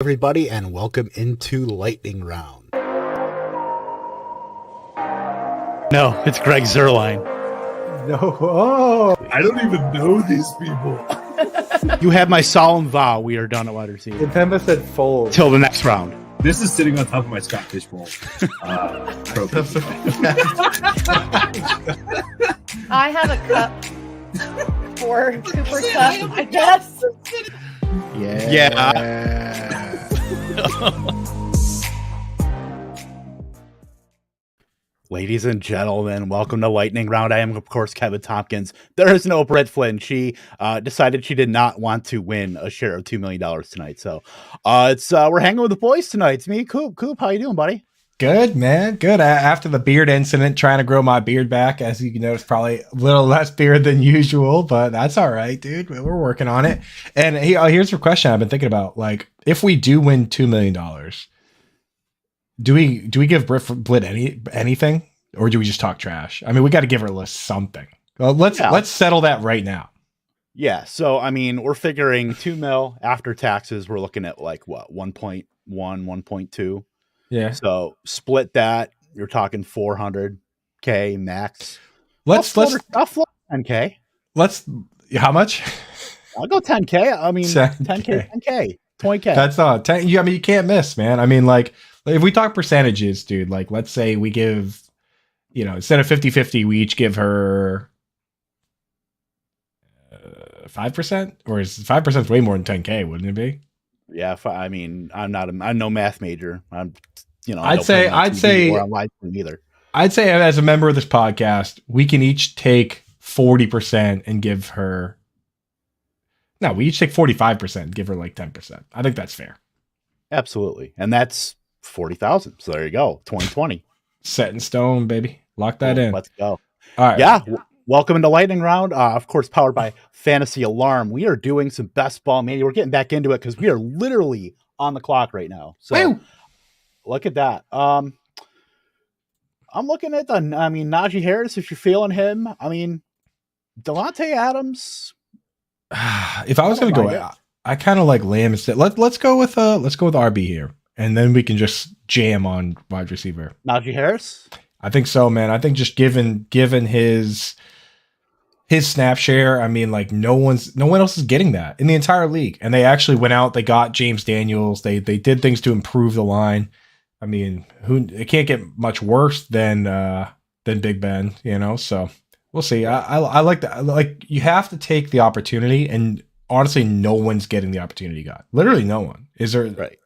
Everybody, and welcome into Lightning Round. No, it's Greg Zerline. No, oh, I don't even know these people. You have my solemn vow we are done at wide receiver. Pemba said fold. Till the next round. This is sitting on top of my Scott Fishbowl trophy. I have a cup for Cooper Cup, I guess. Yeah. Ladies and gentlemen, welcome to Lightning Round. I am, of course, Kevin Tompkins. There is no Britt Flynn. She decided she did not want to win a share of $2 million tonight. So we're hanging with the boys tonight. It's me, Coop. Coop, how you doing, buddy? Good, man. Good. After the beard incident, trying to grow my beard back, as you can notice, probably a little less beard than usual, but that's all right, dude. We're working on it. And here's a question I've been thinking about. Like, if we do win $2 million, do we give Britt anything, or do we just talk trash? I mean, we got to give her a list something. Well, let's settle that right now. Yeah. So, I mean, we're figuring 2 mil after taxes. We're looking at like what, 1.1, 1.2. Yeah. So split that. You're talking 400K max. I'll float 10K. How much? I'll go 10K. I mean, 10K, 10K, 20K. That's all. 10, I mean, you can't miss, man. I mean, like, if we talk percentages, dude, like, let's say we give, instead of 50-50, we each give her 5%, or is 5% way more than 10K, wouldn't it be? Yeah. I'm no math major. I'd say either. I'd say as a member of this podcast, we can each take 40% and give her. No, we each take 45% and give her like 10%. I think that's fair. Absolutely. And that's 40,000. So there you go. 2020. Set in stone, baby. Lock that in. Let's go. All right. Yeah. Welcome into Lightning Round. Of course, powered by Fantasy Alarm. We are doing some best ball mania. We're getting back into it because we are literally on the clock right now. So Woo! Look at that. I'm looking at Najee Harris, if you're feeling him. I mean, Devontae Adams. If I was going to go, I kind of like Lamb instead. Let's go with RB here, and then we can just jam on wide receiver. Najee Harris. I think so, man. I think just given his snap share, I mean, like no one else is getting that in the entire league. And they actually went out, they got James Daniels. They did things to improve the line. I mean, it can't get much worse than Big Ben, So we'll see. I like that. Like, you have to take the opportunity, and honestly, no one's getting the opportunity. Literally no one. Is there? Right.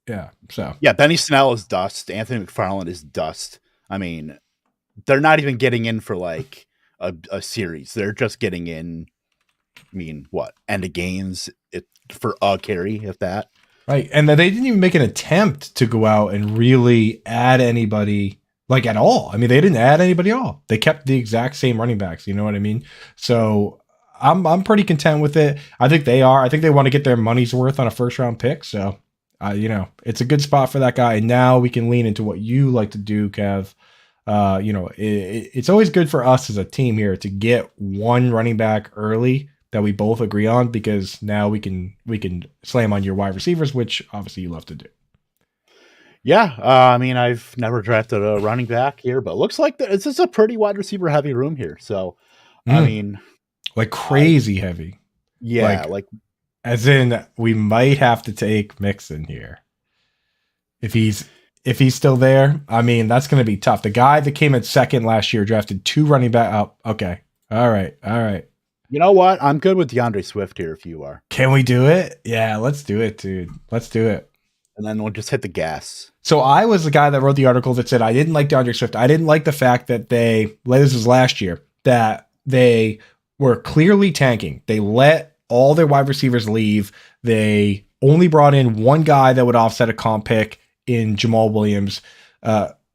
Yeah. So yeah, Benny Snell is dust. Anthony McFarland is dust. I mean, they're not even getting in for like a series. They're just getting in. I mean, what, end of games for a carry, if that. Right, and they didn't even make an attempt to go out and really add anybody like at all. I mean, they didn't add anybody at all. They kept the exact same running backs. You know what I mean? So I'm pretty content with it. I think they are. I think they want to get their money's worth on a first round pick. So it's a good spot for that guy. And now we can lean into what you like to do, Kev. It's always good for us as a team here to get one running back early that we both agree on, because now we can slam on your wide receivers, which obviously you love to do. Yeah, I mean, I've never drafted a running back here, but it looks like it's just a pretty wide receiver heavy room here. So, I mean, like crazy heavy. Yeah, like as in we might have to take Mixon here if he's still there. I mean, that's going to be tough. The guy that came in second last year drafted 2 running back up. Okay, all right. You know what? I'm good with DeAndre Swift here if you are. Can we do it? Yeah, let's do it, dude. Let's do it. And then we'll just hit the gas. So I was the guy that wrote the article that said I didn't like DeAndre Swift. I didn't like the fact that this was last year, that they were clearly tanking. They let all their wide receivers leave. They only brought in one guy that would offset a comp pick in Jamal Williams.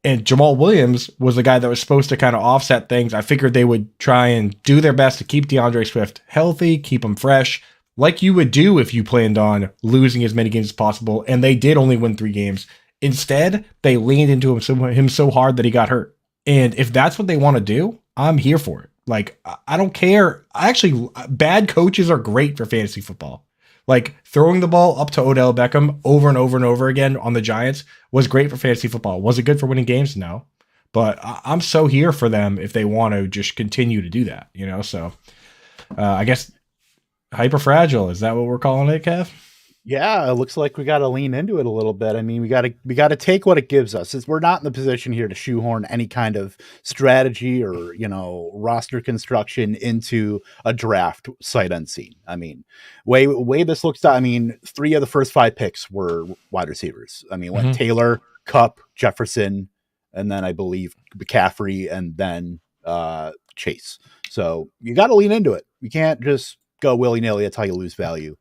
And Jamal Williams was the guy that was supposed to kind of offset things. I figured they would try and do their best to keep DeAndre Swift healthy, keep him fresh, like you would do if you planned on losing as many games as possible. And they did only win 3 games. Instead, they leaned into him so hard that he got hurt. And if that's what they want to do, I'm here for it. Like, I don't care. Actually, bad coaches are great for fantasy football. Like throwing the ball up to Odell Beckham over and over and over again on the Giants was great for fantasy football. Was it good for winning games? No. But I'm so here for them if they want to just continue to do that, you know? So I guess hyper fragile. Is that what we're calling it, Kev? Yeah, it looks like we got to lean into it a little bit. I mean, we got to take what it gives us. We're not in the position here to shoehorn any kind of strategy or, roster construction into a draft sight unseen. I mean, way this looks. I mean, 3 of the first 5 picks were wide receivers. I mean, went Taylor, Cup, Jefferson, and then I believe McCaffrey, and then Chase. So you got to lean into it. You can't just go willy nilly. That's how you lose value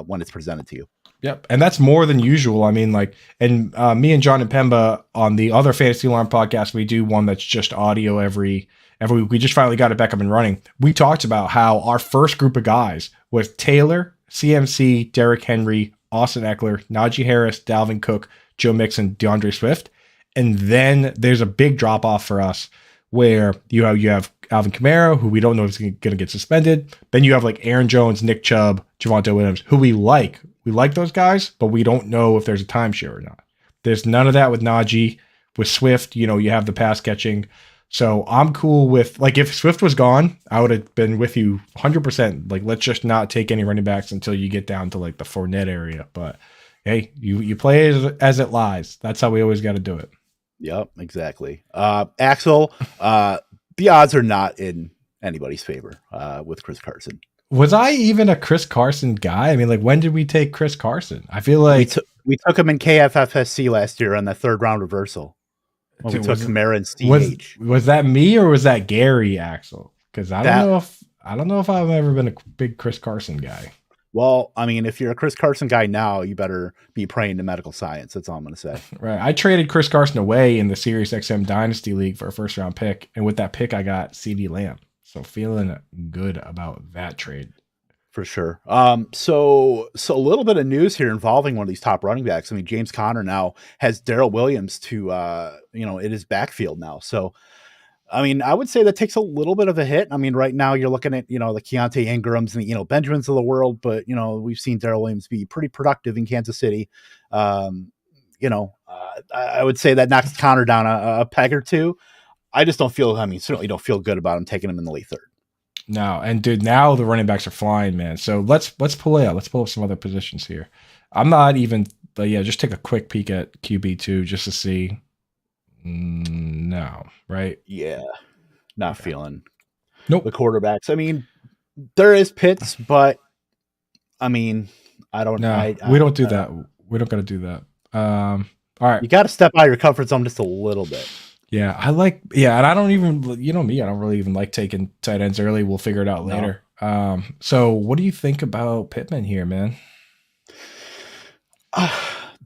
when it's presented to you. Yep. And that's more than usual. I mean, me and John and Pemba on the other Fantasy Alarm podcast, we do one that's just audio every week. We just finally got it back up and running. We talked about how our first group of guys was Taylor, CMC, Derrick Henry, Austin Eckler, Najee Harris, Dalvin Cook, Joe Mixon, DeAndre Swift. And then there's a big drop off for us where you have Alvin Kamara, who we don't know if he's going to get suspended. Then you have like Aaron Jones, Nick Chubb, Javonte Williams, who we like. We like those guys, but we don't know if there's a timeshare or not. There's none of that with Najee. With Swift, you have the pass catching. So I'm cool with, like, if Swift was gone, I would have been with you 100%. Like, let's just not take any running backs until you get down to like the Fournette area. But hey, you play as it lies. That's how we always got to do it. Yep, exactly. Axel, the odds are not in anybody's favor with Chris Carson. Was I even a Chris Carson guy? I mean, like, when did we take Chris Carson? I feel like we took him in KFFSC last year on the 3rd round reversal. When we took Kamara and CH. Was that me or was that Gary, Axel? Because I don't know if I've ever been a big Chris Carson guy. Well, I mean, if you're a Chris Carson guy now, you better be praying to medical science. That's all I'm going to say. Right. I traded Chris Carson away in the SiriusXM Dynasty League for a 1st-round pick, and with that pick, I got CeeDee Lamb. So feeling good about that trade. For sure. So a little bit of news here involving one of these top running backs. I mean, James Conner now has Darrell Williams to, in his backfield now. So, I mean, I would say that takes a little bit of a hit. I mean, right now you're looking at, the Keontae Ingrams and the, Benjamins of the world, but, we've seen Darrell Williams be pretty productive in Kansas City. I would say that knocks Conner down a peg or two. I just certainly don't feel good about him taking him in the late 3rd. No, and dude, now the running backs are flying, man. So let's pull out. Let's pull up some other positions here. I'm not even, but yeah, just take a quick peek at QB2 just to see. No, right? Yeah, not feeling. Nope. The quarterbacks. I mean, there is Pitts, but I mean, I don't know. We don't do that. We don't got to do that. All right. You got to step out of your comfort zone just a little bit. Yeah, and I don't even, me, I don't really even like taking tight ends early. We'll figure it out later. So what do you think about Pittman here, man?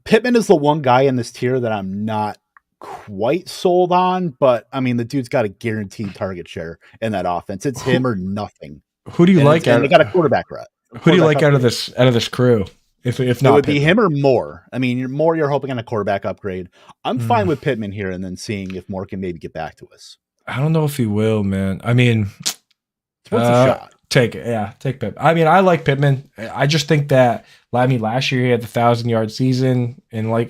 Pittman is the one guy in this tier that I'm not quite sold on, but I mean, the dude's got a guaranteed target share in that offense. It's him or nothing. Who do you like? And they got a quarterback right. Who do you like out of this crew? If not, it would be him or Moore. I mean, you're hoping on a quarterback upgrade. I'm fine with Pittman here, and then seeing if Moore can maybe get back to us. I don't know if he will, man. I mean, it's worth a shot. Take it, yeah. Take Pittman. I mean, I like Pittman. I just think that last year he had the 1,000-yard season, and I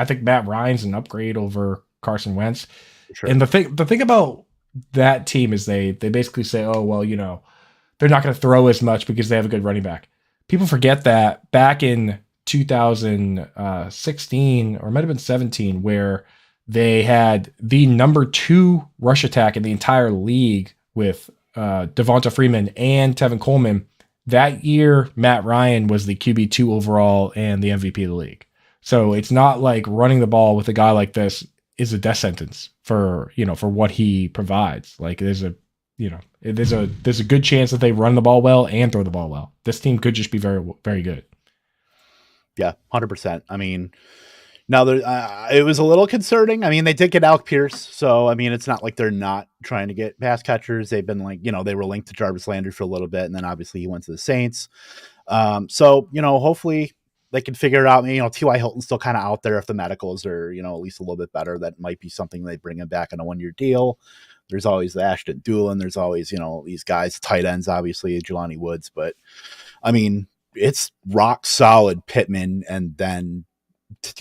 think Matt Ryan's an upgrade over Carson Wentz. Sure. And the thing about that team is they basically say, oh well, they're not going to throw as much because they have a good running back. People forget that back in 2016 or it might have been 17, where they had the number 2 rush attack in the entire league with Devonta Freeman and Tevin Coleman. That year, Matt Ryan was the QB2 overall and the MVP of the league. So it's not like running the ball with a guy like this is a death sentence for what he provides. Like there's a good chance that they run the ball well and throw the ball well. This team could just be very, very good. Yeah, 100%. I mean, now it was a little concerning. I mean, they did get Alec Pierce, so I mean, it's not like they're not trying to get pass catchers. They've been they were linked to Jarvis Landry for a little bit, and then obviously he went to the Saints. So hopefully they can figure it out. T.Y. Hilton's still kind of out there. If the medicals are at least a little bit better, that might be something they bring him back on a 1-year deal. There's always the Ashton Doolin. There's always, these guys, tight ends, obviously, Jelani Woods. But, I mean, it's rock solid Pittman and then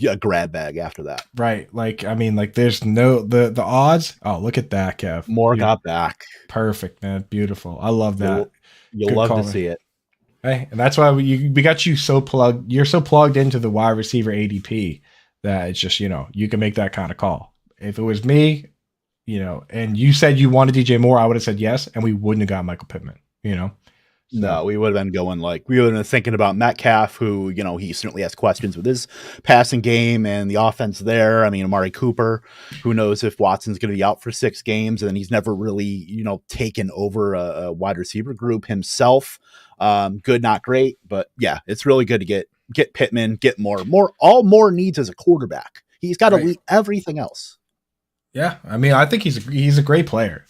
a grab bag after that. Right. Like, I mean, like there's no, the odds. Oh, look at that, Kev. Moore got back. Perfect, man. Beautiful. I love that. You'll Good love call, to man. see it. Hey, and that's why we got you so plugged. You're so plugged into the wide receiver ADP that it's just, you can make that kind of call. If it was me, and you said you wanted DJ Moore, I would have said yes, and we wouldn't have got Michael Pittman, So, no, we would have been going we would have been thinking about Metcalf, who, he certainly has questions with his passing game and the offense there. I mean, Amari Cooper, who knows if Watson's going to be out for 6 games, and then he's never really, taken over a wide receiver group himself. Good, not great, but yeah, it's really good to get Pittman, get all Moore needs as a quarterback. He's got to lead everything else. Yeah, I mean, I think he's a great player.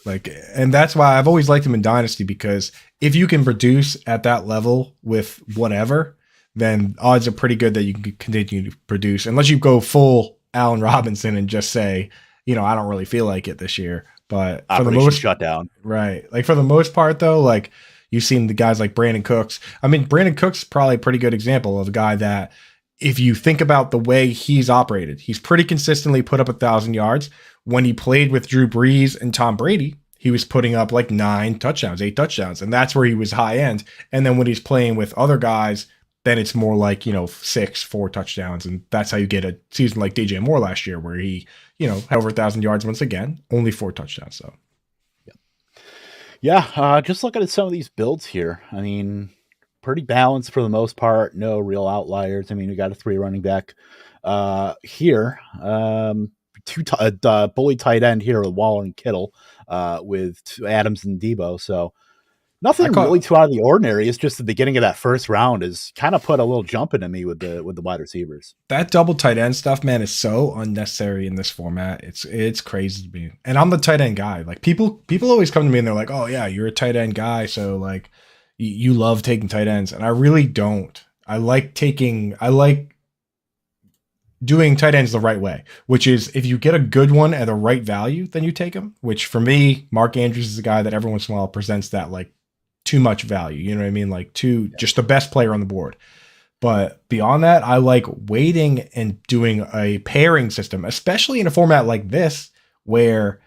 And that's why I've always liked him in Dynasty, because if you can produce at that level with whatever, then odds are pretty good that you can continue to produce, unless you go full Allen Robinson and just say, I don't really feel like it this year. But for the most shutdown, right? Like for the most part, though, like you've seen the guys like Brandon Cooks. I mean, Brandon Cooks is probably a pretty good example of a guy that, if you think about the way he's operated, he's pretty consistently put up 1,000 yards. When he played with Drew Brees and Tom Brady, he was putting up like 8 touchdowns. And that's where he was high end. And then when he's playing with other guys, then it's more like, 4 touchdowns. And that's how you get a season like DJ Moore last year, where he, had over 1,000 yards once again, only 4 touchdowns. So, yeah. Just looking at some of these builds here. I mean, pretty balanced for the most part. No real outliers. I mean, we got a 3 running back here. 2 bully tight end here with Waller and Kittle, with Adams and Debo. So nothing really too out of the ordinary. It's just the beginning of that first round is kind of put a little jump into me with the wide receivers. That double tight end stuff, man, is so unnecessary in this format. It's crazy to me. And I'm the tight end guy. Like people always come to me and they're like, "Oh yeah, you're a tight end guy, so like you love taking tight ends." And I really don't. I like doing tight ends the right way, which is if you get a good one at the right value, then you take him, which for me, Mark Andrews is a guy that every once in a while presents that like too much value. You know what I mean? Like just the best player on the board. But beyond that, I like waiting and doing a pairing system, especially in a format like this, where,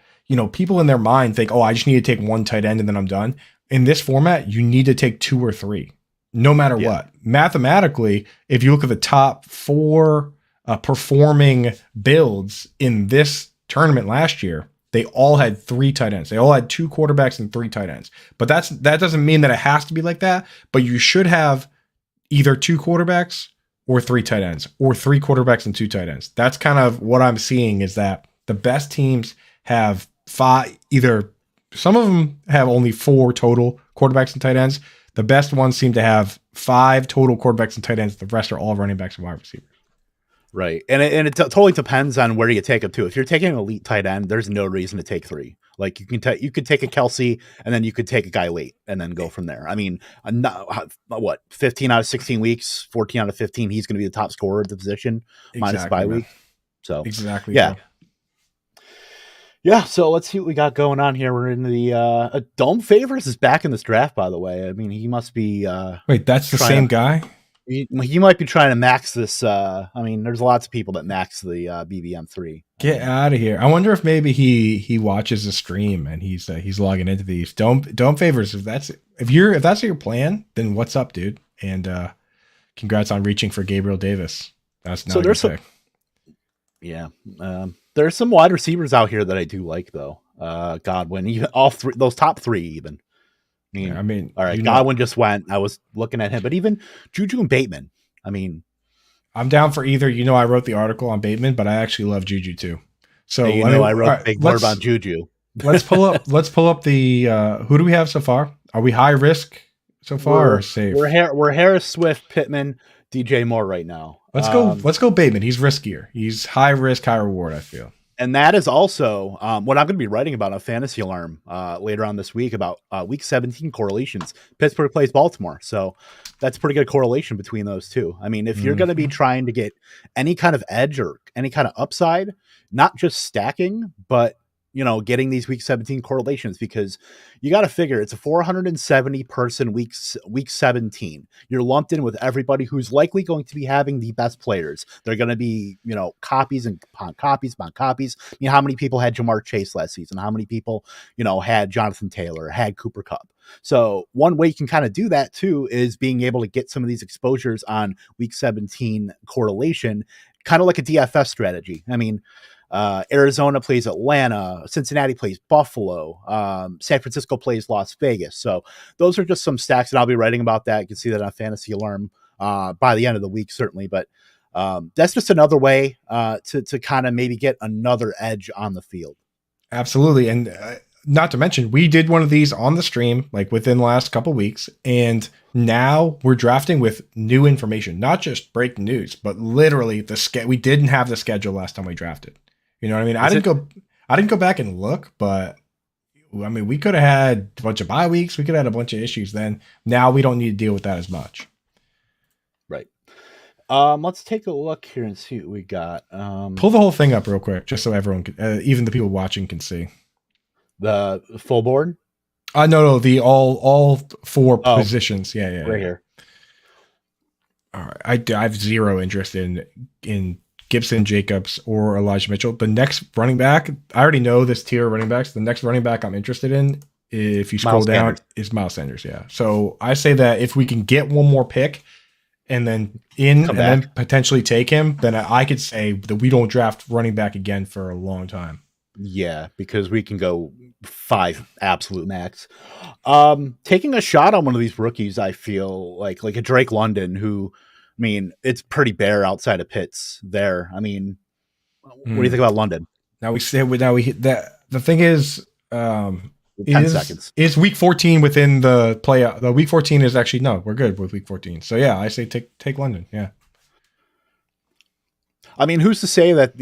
people in their mind think, oh, I just need to take 1 tight end and then I'm done. In this format, you need to take 2 or 3, no matter what. Mathematically, if you look at the top 4 performing builds in this tournament last year, they all had 3 tight ends. They all had 2 quarterbacks and 3 tight ends. But that doesn't mean that it has to be like that. But you should have either 2 quarterbacks or 3 tight ends, or 3 quarterbacks and 2 tight ends. That's kind of what I'm seeing, is that the best teams have 5. Either some of them have only 4 total quarterbacks and tight ends. The best ones seem to have 5 total quarterbacks and tight ends. The rest are all running backs and wide receivers. Right. And it totally depends on where you take them to. If you're taking an elite tight end, there's no reason to take 3. Like you could take a Kelsey, and then you could take a guy late and then go from there. I mean, 15 out of 16 weeks, 14 out of 15, he's going to be the top scorer of the position, minus bye week. So exactly. Yeah. So. Yeah. So let's see what we got going on here. We're in the Dome Favors is back in this draft, by the way. I mean, he must be wait, that's the same guy? He might be trying to max this. I mean, there's lots of people that max the BBM3. Get out of here! I wonder if maybe he watches the stream and he's logging into these. Don't Favors. If that's your plan, then what's up, dude? And congrats on reaching for Gabriel Davis. That's not so. There's some. Yeah, there's some wide receivers out here that I do like though. Godwin, even all 3, those top 3 even. I mean, all right, Godwin just went. I was looking at him, but even Juju and Bateman. I mean, I'm down for either. I wrote the article on Bateman, but I actually love Juju too. So I wrote a big blurb on Juju. let's pull up the. Who do we have so far? Are we high risk so far or safe? We're Harris, Swift, Pittman, DJ Moore right now. Let's go Bateman. He's riskier. He's high risk, high reward, I feel. And that is also what I'm going to be writing about on Fantasy Alarm later on this week, about week 17 correlations. Pittsburgh plays Baltimore. So that's a pretty good correlation between those two. I mean, if you're going to be trying to get any kind of edge or any kind of upside, not just stacking, but, getting these week 17 correlations, because you got to figure it's a 470 person week 17. You're lumped in with everybody who's likely going to be having the best players. They're going to be, copies and upon copies upon copies. How many people had Jamar Chase last season? How many people, had Jonathan Taylor, had Cooper Kupp? So one way you can kind of do that too is being able to get some of these exposures on week 17 correlation, kind of like a DFS strategy. Arizona plays Atlanta, Cincinnati plays Buffalo, San Francisco plays Las Vegas. So those are just some stacks, and I'll be writing about that. You can see that on Fantasy Alarm by the end of the week, certainly. But that's just another way to kind of maybe get another edge on the field. Absolutely. And not to mention, we did one of these on the stream, like within the last couple weeks. And now we're drafting with new information, not just breaking news, but literally we didn't have the schedule last time we drafted. You know what I mean? I didn't go back and look, but we could have had a bunch of bye weeks. We could have had a bunch of issues then. Now we don't need to deal with that as much. Right. Let's take a look here and see what we got. Pull the whole thing up real quick, just so everyone can, even the people watching can see. The full board? No, the all four positions. Yeah. Right here. All right. I have zero interest in Gibson, Jacobs, or Elijah Mitchell. The next running back, I already know this tier of running backs. The next running back I'm interested in, if you scroll down, is Miles Sanders. Yeah. So I say that if we can get one more pick and then then potentially take him, then I could say that we don't draft running back again for a long time. Yeah, because we can go 5 absolute max. Taking a shot on one of these rookies, I feel like a Drake London, who, it's pretty bare outside of Pitts there. What do you think about London? The thing is, 10 seconds. Is week 14 within the playoff? The week 14 is actually, no, we're good with week 14. So yeah, I say take London. Yeah. Who's to say that,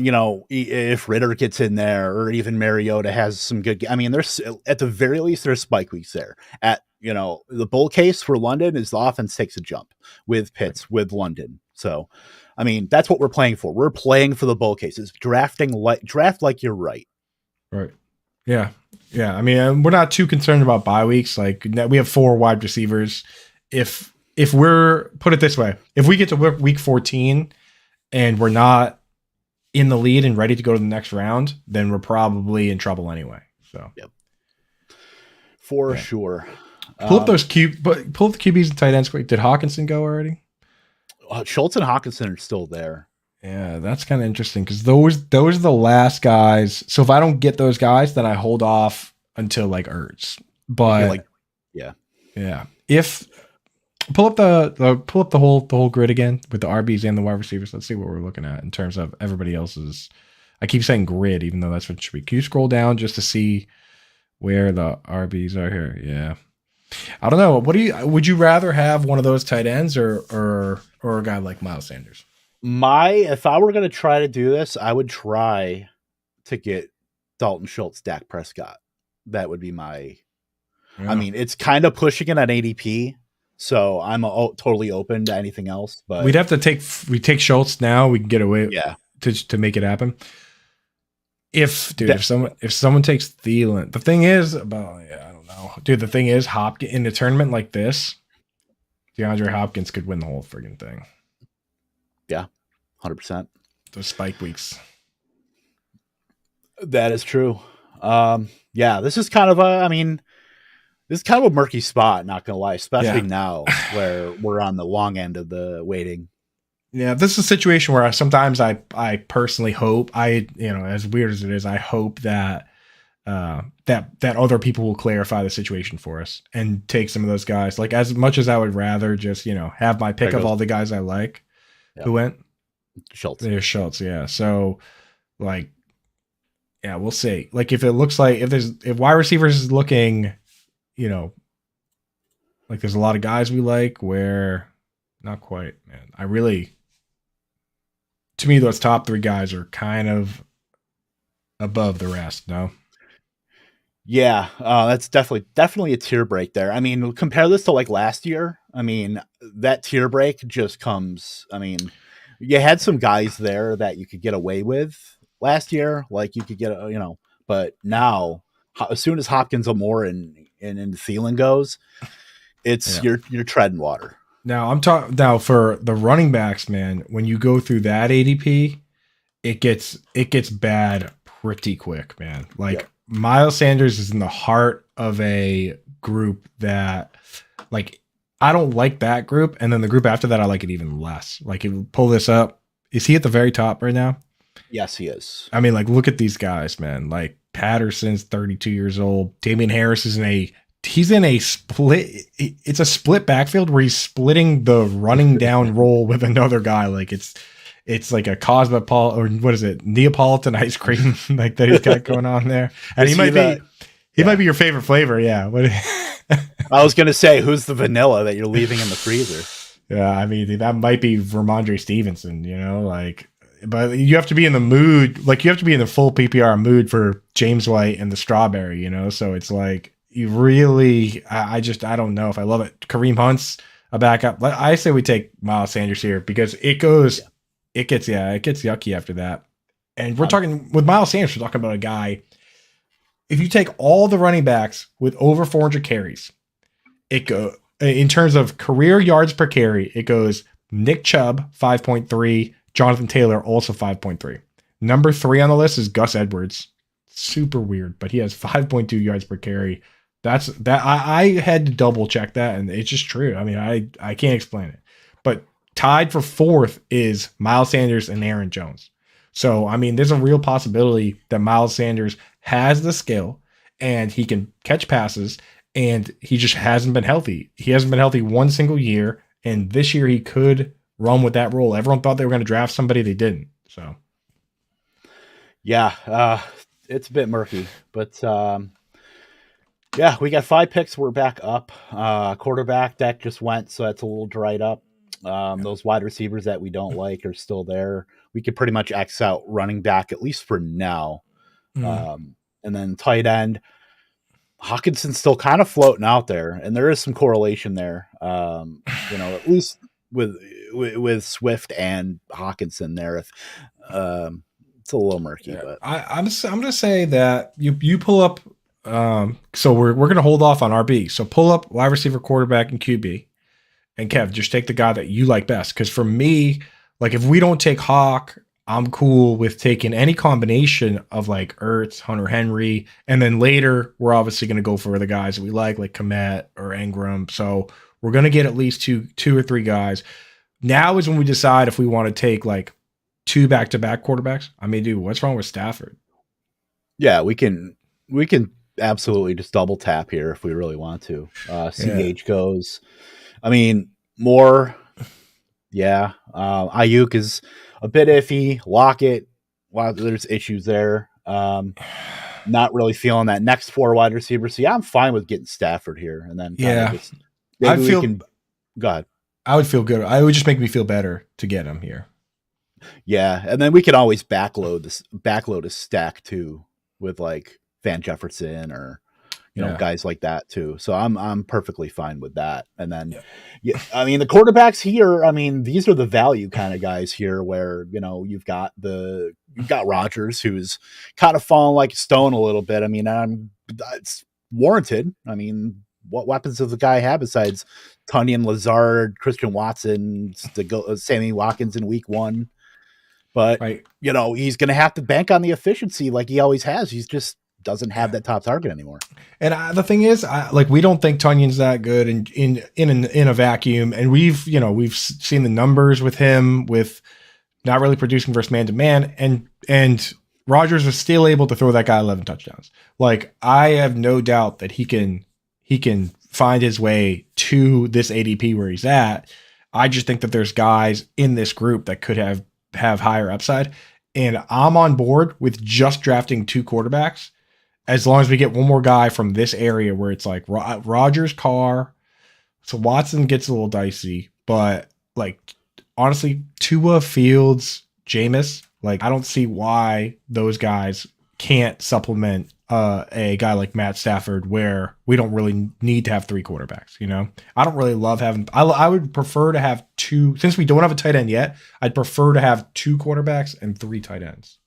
if Ritter gets in there or even Mariota has some good, there's at the very least, there's spike weeks there. At, the bull case for London is the offense takes a jump with Pitts, with London. So, that's what we're playing for. We're playing for the bull cases, draft like you're right. Right. Yeah. Yeah. We're not too concerned about bye weeks. Like, we have 4 wide receivers. If we're, put it this way, if we get to week 14 and we're not in the lead and ready to go to the next round, then we're probably in trouble anyway. So, yep. For sure. Pull up the QBs and tight ends quick. Did Hawkinson go already? Schultz and Hawkinson are still there. Yeah, that's kind of interesting because those are the last guys. So if I don't get those guys, then I hold off until like Ertz. But yeah. If pull up the whole grid again with the RBs and the wide receivers. Let's see what we're looking at in terms of everybody else's. I keep saying grid, even though that's what it should be. Can you scroll down just to see where the RBs are here? Yeah. I don't know. Would you rather have one of those tight ends or a guy like Miles Sanders? If I were going to try to do this, I would try to get Dalton Schultz, Dak Prescott. That would be my. Yeah. It's kind of pushing it at ADP, so I'm totally open to anything else. But we'd have to take Schultz now. We can get away. Yeah. To make it happen. If someone takes Thielen, the thing is about I don't know, dude. The thing is, Hopkins in a tournament like this, DeAndre Hopkins could win the whole friggin' thing. Yeah, 100%. Those spike weeks. That is true. Yeah, this is kind of a murky spot. Not gonna lie, especially now where we're on the long end of the waiting. Yeah, this is a situation where sometimes I personally hope as weird as it is, I hope that that other people will clarify the situation for us and take some of those guys. Like, as much as I would rather just have my pick of all the guys I like, who went Schultz. There's Schultz, yeah. So we'll see. Like, if it looks like if wide receivers is looking, like there's a lot of guys we like where not quite, man. To me, those top 3 guys are kind of above the rest, no? Yeah, that's definitely a tier break there. Compare this to like last year. That tier break just comes. You had some guys there that you could get away with last year. Like you could get, But now, as soon as Hopkins, Amore, and Thielen goes, it's you're treading water. Now I'm talking now for the running backs, man. When you go through that ADP, it gets bad pretty quick, man. Like Miles Sanders is in the heart of a group that, like, I don't like that group, and then the group after that I like it even less. Like, if you pull this up, is he at the very top right now? Yes, he is. I mean, like, look at these guys, man. Like, Patterson's 32 years old. Damian Harris is he's in a split. It's a split backfield where he's splitting the running down role with another guy. Like, it's like a cosmopolitan, or what is it? Neapolitan ice cream, like, that he's got going on there. And he might be your favorite flavor. Yeah. What? I was going to say, who's the vanilla that you're leaving in the freezer? Yeah. I mean, that might be Ramondre Stevenson, like, but you have to be in the mood. Like, you have to be in the full PPR mood for James White and the strawberry, so it's like, you really, I don't know if I love it. Kareem Hunt's a backup. I say we take Miles Sanders here because it gets yucky after that. And we're talking with Miles Sanders, we're talking about a guy. If you take all the running backs with over 400 carries, in terms of career yards per carry, it goes Nick Chubb 5.3, Jonathan Taylor also 5.3. Number 3 on the list is Gus Edwards. Super weird, but he has 5.2 yards per carry. I had to double check that, and it's just true. I mean, I can't explain it. But tied for 4th is Miles Sanders and Aaron Jones. So, I mean, there's a real possibility that Miles Sanders has the skill and he can catch passes, and he just hasn't been healthy. He hasn't been healthy one single year, and this year he could run with that role. Everyone thought they were going to draft somebody, they didn't. So, yeah, it's a bit murky, but yeah, we got 5 picks. We're back up. Quarterback deck just went, so that's a little dried up. Those wide receivers that we don't like are still there. We could pretty much X out running back, at least for now. And then tight end, Hawkinson's still kind of floating out there, and there is some correlation there. At least with Swift and Hawkinson there. If it's a little murky, but I'm gonna say that you pull up. So we're gonna hold off on RB. So pull up wide receiver, quarterback, and QB. And Kev, just take the guy that you like best. Because for me, like, if we don't take Hawk, I'm cool with taking any combination of like Ertz, Hunter Henry, and then later we're obviously going to go for the guys that we like Komet or Ingram. So we're going to get at least two or three guys. Now is when we decide if we want to take like 2 back-to-back quarterbacks. I mean, dude, what's wrong with Stafford? Yeah, we can absolutely just double tap here if we really want to. CH goes. I mean, more, yeah. Ayuk is a bit iffy. Lockett, wow, there's issues there. Not really feeling that next 4 wide receivers. So yeah, I'm fine with getting Stafford here, and then go ahead. I would feel good. I would just make me feel better to get him here. Yeah, and then we can always backload a stack too with like Van Jefferson or guys like that too. So I'm perfectly fine with that. And then, I mean, the quarterbacks here, I mean, these are the value kind of guys here where, you've got Rodgers, who's kind of fallen like a stone a little bit. I mean, it's warranted. I mean, what weapons does the guy have besides Tunyon, Lazard, Christian Watson, Sammy Watkins in week 1? But, he's going to have to bank on the efficiency like he always has. He's just doesn't have that top target anymore. And the thing is, we don't think Tunyon's that good in a vacuum. And we've seen the numbers with him with not really producing versus man to man, and Rodgers is still able to throw that guy 11 touchdowns. Like, I have no doubt that he can find his way to this ADP where he's at. I just think that there's guys in this group that could have higher upside. And I'm on board with just drafting 2 quarterbacks as long as we get one more guy from this area where it's like Rodgers, Carr. So Watson gets a little dicey, but like, honestly, Tua, Fields, Jameis, like, I don't see why those guys can't supplement a guy like Matt Stafford, where we don't really need to have 3 quarterbacks. I don't really love having. I would prefer to have 2, since we don't have a tight end yet. I'd prefer to have 2 quarterbacks and 3 tight ends.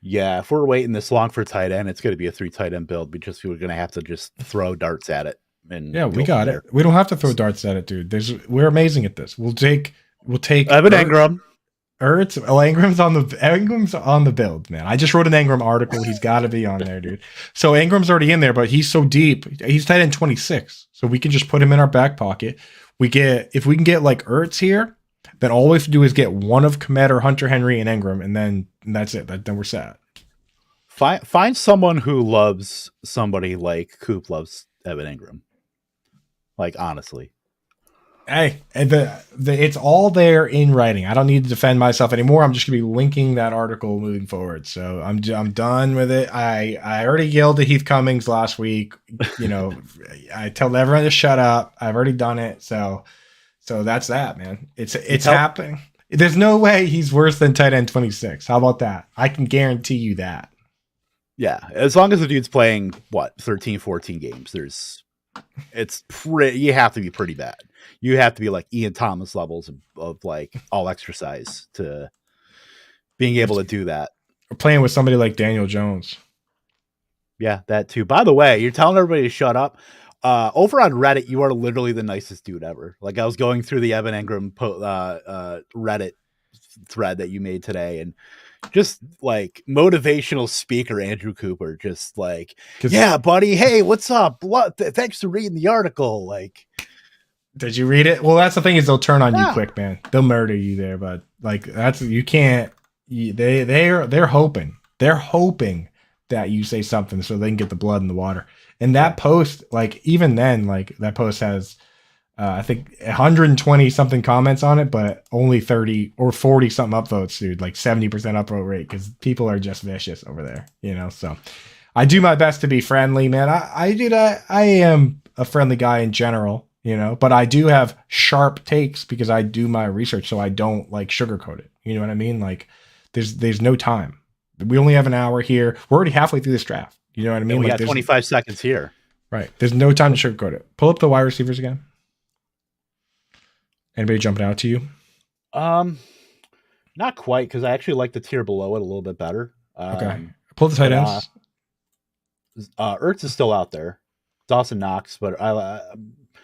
Yeah, if we're waiting this long for tight end, it's going to be a 3 tight end build. We're going to have to just throw darts at it. And Yeah, we go got from it. We don't have to throw darts at it, dude. We're amazing at this. We'll take Evan Engram. Ingram's on the build, man. I just wrote an Engram article. He's got to be on there, dude. So Ingram's already in there, but he's so deep. He's tight end 26, so we can just put him in our back pocket. If we can get like Ertz here, then all we have to do is get one of Komet or Hunter Henry and Engram, and that's it. Then we're set. Find someone who loves somebody like Coop loves Evan Engram. Like, honestly. Hey, it's all there in writing. I don't need to defend myself anymore. I'm just gonna be linking that article moving forward. So I'm done with it. I already yelled at Heath Cummings last week. You know, I told everyone to shut up. I've already done it. So that's that, man. It's happening. There's no way he's worse than tight end 26. How about that? I can guarantee you that. Yeah, as long as the dude's playing 13, 14 games, you have to be pretty bad. You have to be like Ian Thomas levels of like all exercise to being able to do that. We're playing with somebody like Daniel Jones. Yeah, that too. By the way, you're telling everybody to shut up. Over on Reddit, you are literally the nicest dude ever. Like, I was going through the Evan Engram Reddit thread that you made today, and just like motivational speaker Andrew Cooper, just like, yeah, buddy, hey, what's up? Thanks for reading the article. Like, did you read it? Well, that's the thing, is they'll turn on you quick, man. They'll murder you there, but like you can't. They're hoping that you say something so they can get the blood in the water. And that post, like, even then, like, that post has I think 120 something comments on it, but only 30 or 40 something upvotes, dude. Like 70% upvote rate, because people are just vicious over there, you know. So I do my best to be friendly, man. I am a friendly guy in general, you know, but I do have sharp takes because I do my research, so I don't like sugarcoat it. You know what I mean? Like, there's no time. We only have an hour here. We're already halfway through this draft. You know what I mean? And we like, got 25 seconds here. Right. There's no time to sugarcoat it. Pull up the wide receivers again. Anybody jumping out to you? Not quite, because I actually like the tier below it a little bit better. Okay. Pull the tight ends. Ertz is still out there. Dawson Knox, but I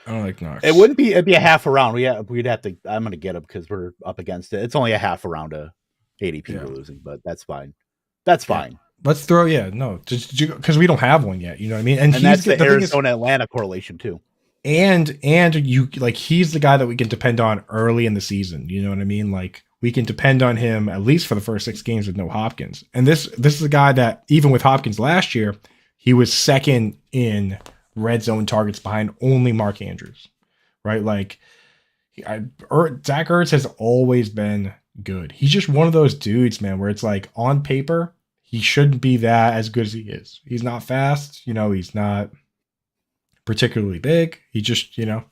don't like Knox. It'd be a half a round. We'd have to. I'm gonna get him because we're up against it. It's only a half a round of ADP we're losing, but that's fine. That's fine. Let's throw. Just because we don't have one yet. You know what I mean? And that's the Arizona Atlanta correlation too. And you, like, he's the guy that we can depend on early in the season. You know what I mean? Like, we can depend on him at least for the first 6 games with no Hopkins. And this is a guy that, even with Hopkins last year, he was second in red zone targets behind only Mark Andrews, right? Like, Zach Ertz has always been good. He's just one of those dudes, man, where it's like, on paper, he shouldn't be that as good as he is. He's not fast, you know, he's not particularly big. He just, you know,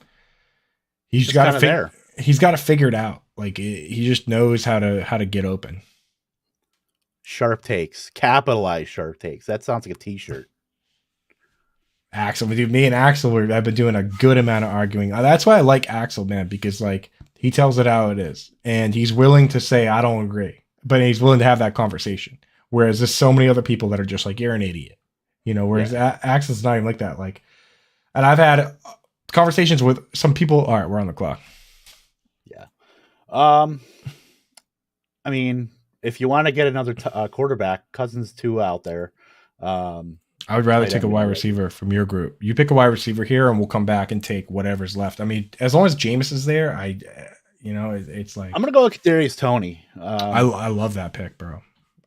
he's got to figure it out. Like, he just knows how to get open. Sharp takes, capitalized sharp takes. That sounds like a t-shirt. Axel, dude, me and Axel, I've been doing a good amount of arguing. That's why I like Axel, man, because like, he tells it how it is, and he's willing to say, I don't agree, but he's willing to have that conversation. Whereas there's so many other people that are just like, you're an idiot, you know, whereas Axel's not even like that. Like, and I've had conversations with some people. All right, we're on the clock. Yeah. I mean, if you want to get another quarterback, Cousins 2 out there. I would rather take a wide receiver from your group. You pick a wide receiver here, and we'll come back and take whatever's left. I mean, as long as Jameis is there, it's like, I'm gonna go with Kadarius Toney. I love that pick, bro.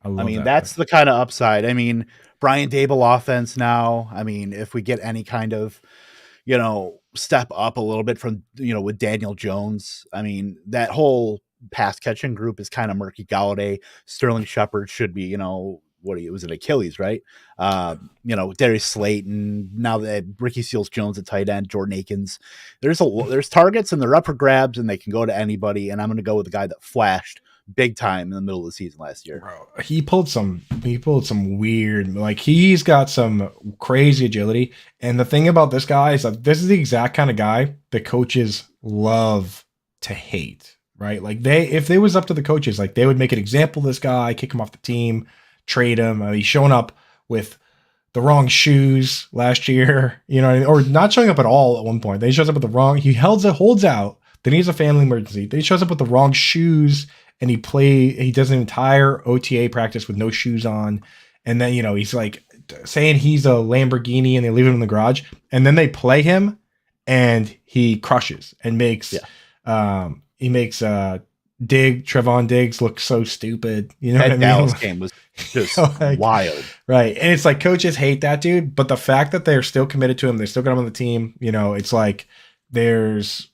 I mean, that's the kind of upside. I mean, Brian Dable offense now. I mean, if we get any kind of, you know, step up a little bit from, you know, with Daniel Jones, I mean, that whole pass catching group is kind of murky. Galladay, Sterling Shepard should be, you know, it was an Achilles, right? You know, Darius Slayton, now that Ricky Seals-Jones at tight end, Jordan Akins. There's targets, and they're up for grabs, and they can go to anybody. And I'm going to go with the guy that flashed big time in the middle of the season last year. Bro, he pulled some weird, like, he's got some crazy agility. And the thing about this guy is that this is the exact kind of guy the coaches love to hate, right? Like, if they was up to the coaches, like, they would make an example of this guy, kick him off the team, trade him. He's showing up with the wrong shoes last year, or not showing up at all at one point. Then he shows up with the wrong, he holds out. Then he has a family emergency. Then he shows up with the wrong shoes and he does an entire OTA practice with no shoes on. And then, he's like saying he's a Lamborghini and they leave him in the garage. And then they play him and he crushes and makes, Trevon Diggs look so stupid. You know what I mean? Dallas game was just wild. Right. And it's like coaches hate that dude, but the fact that they're still committed to him, they still got him on the team, it's like there's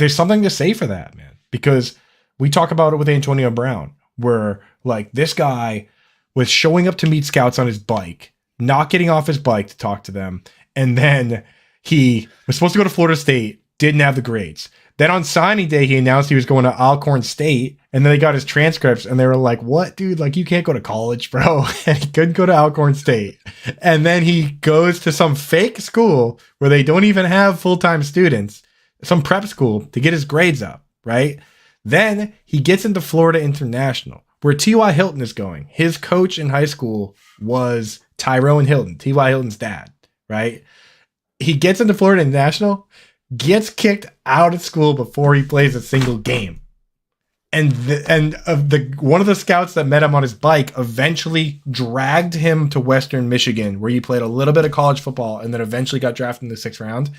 something to say for that, man. Because we talk about it with Antonio Brown, where like this guy was showing up to meet scouts on his bike, not getting off his bike to talk to them. And then he was supposed to go to Florida State, didn't have the grades. Then on signing day, he announced he was going to Alcorn State, and then they got his transcripts, and they were like, what, dude? Like, you can't go to college, bro. And he couldn't go to Alcorn State. And then he goes to some fake school where they don't even have full-time students, some prep school, to get his grades up, right? Then he gets into Florida International, where T.Y. Hilton is going. His coach in high school was Tyrone Hilton, T.Y. Hilton's dad, right? He gets into Florida International, gets kicked out of school before he plays a single game. And one of the scouts that met him on his bike eventually dragged him to Western Michigan, where he played a little bit of college football and then eventually got drafted in the 6th round.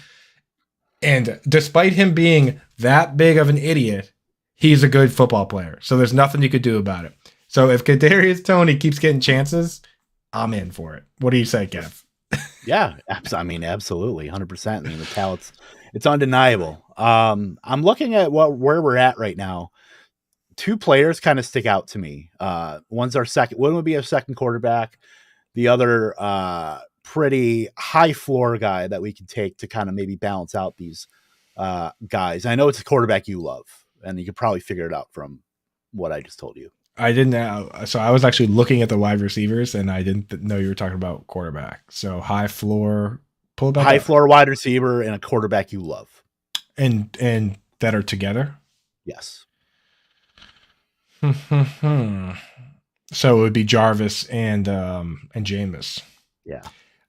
And despite him being that big of an idiot, he's a good football player. So there's nothing you could do about it. So if Kadarius Toney keeps getting chances, I'm in for it. What do you say, Kev? Yeah, absolutely, 100%. The talent's it's undeniable. I'm looking at where we're at right now. 2 players kind of stick out to me. One would be a second quarterback. The other pretty high floor guy that we can take to kind of maybe balance out these guys. I know it's a quarterback you love, and you could probably figure it out from what I just told you. I didn't know. So I was actually looking at the wide receivers, and I didn't know you were talking about quarterback. So high floor, floor wide receiver and a quarterback you love, and that are together. Yes. So it would be Jarvis and Jameis. Yeah,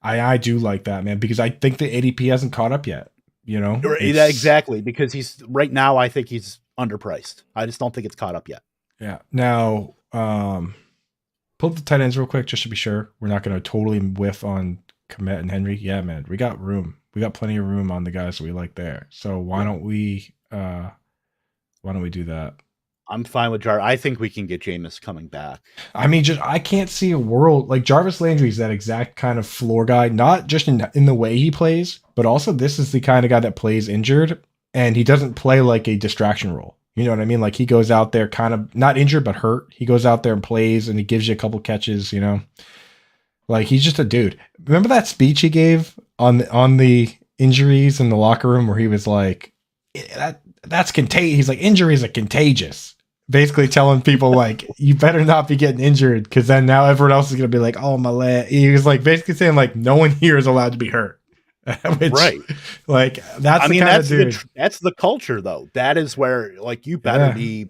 I do like that, man, because I think the ADP hasn't caught up yet. Exactly, because he's right now. I think he's underpriced. I just don't think it's caught up yet. Yeah. Now, pull up the tight ends real quick, just to be sure. We're not going to totally whiff on Kmet and Henry. Yeah, man, we got room. We got plenty of room on the guys that we like there. So why don't we do that? I'm fine with Jarvis. I think we can get Jameis coming back. I mean, I can't see a world like Jarvis Landry's that exact kind of floor guy, not just in the way he plays, but also this is the kind of guy that plays injured, and he doesn't play like a distraction role. You know what I mean? Like he goes out there kind of not injured, but hurt. He goes out there and plays, and he gives you a couple catches, like he's just a dude. Remember that speech he gave on the injuries in the locker room where he was like, that's contagious. He's like, injuries are contagious. Basically telling people like, you better not be getting injured, because then now everyone else is going to be like, oh, my leg. He was like basically saying like, no one here is allowed to be hurt. Right. Like that's that's the culture though. That is where like you better be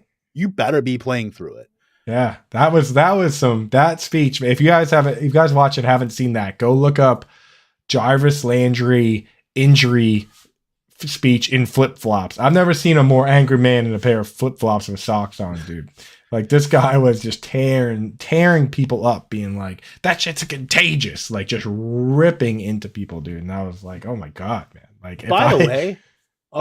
playing through it. Yeah. That speech. If you guys watch it, haven't seen that, go look up Jarvis Landry injury speech in flip-flops. I've never seen a more angry man in a pair of flip-flops with socks on, dude. Like this guy was just tearing people up, being like, that shit's contagious, like just ripping into people, dude. And I was like, oh my God, man. Like, by the way,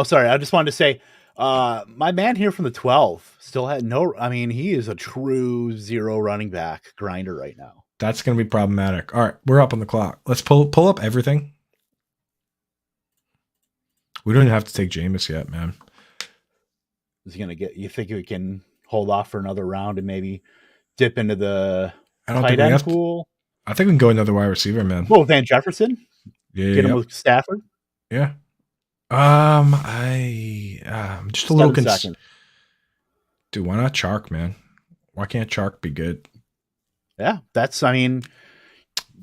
sorry, I just wanted to say, my man here from the 12 still had he is a true zero running back grinder right now. That's going to be problematic. All right, we're up on the clock. Let's pull up everything. We don't even have to take Jameis yet, man. Is he going to get, you think we can hold off for another round and maybe dip into the tight end pool? I think we can go another wide receiver, man. Well, Van Jefferson? Yeah. Get him with Stafford? Yeah. I'm just a little concerned. Dude, why not Chark, man? Why can't Chark be good? Yeah,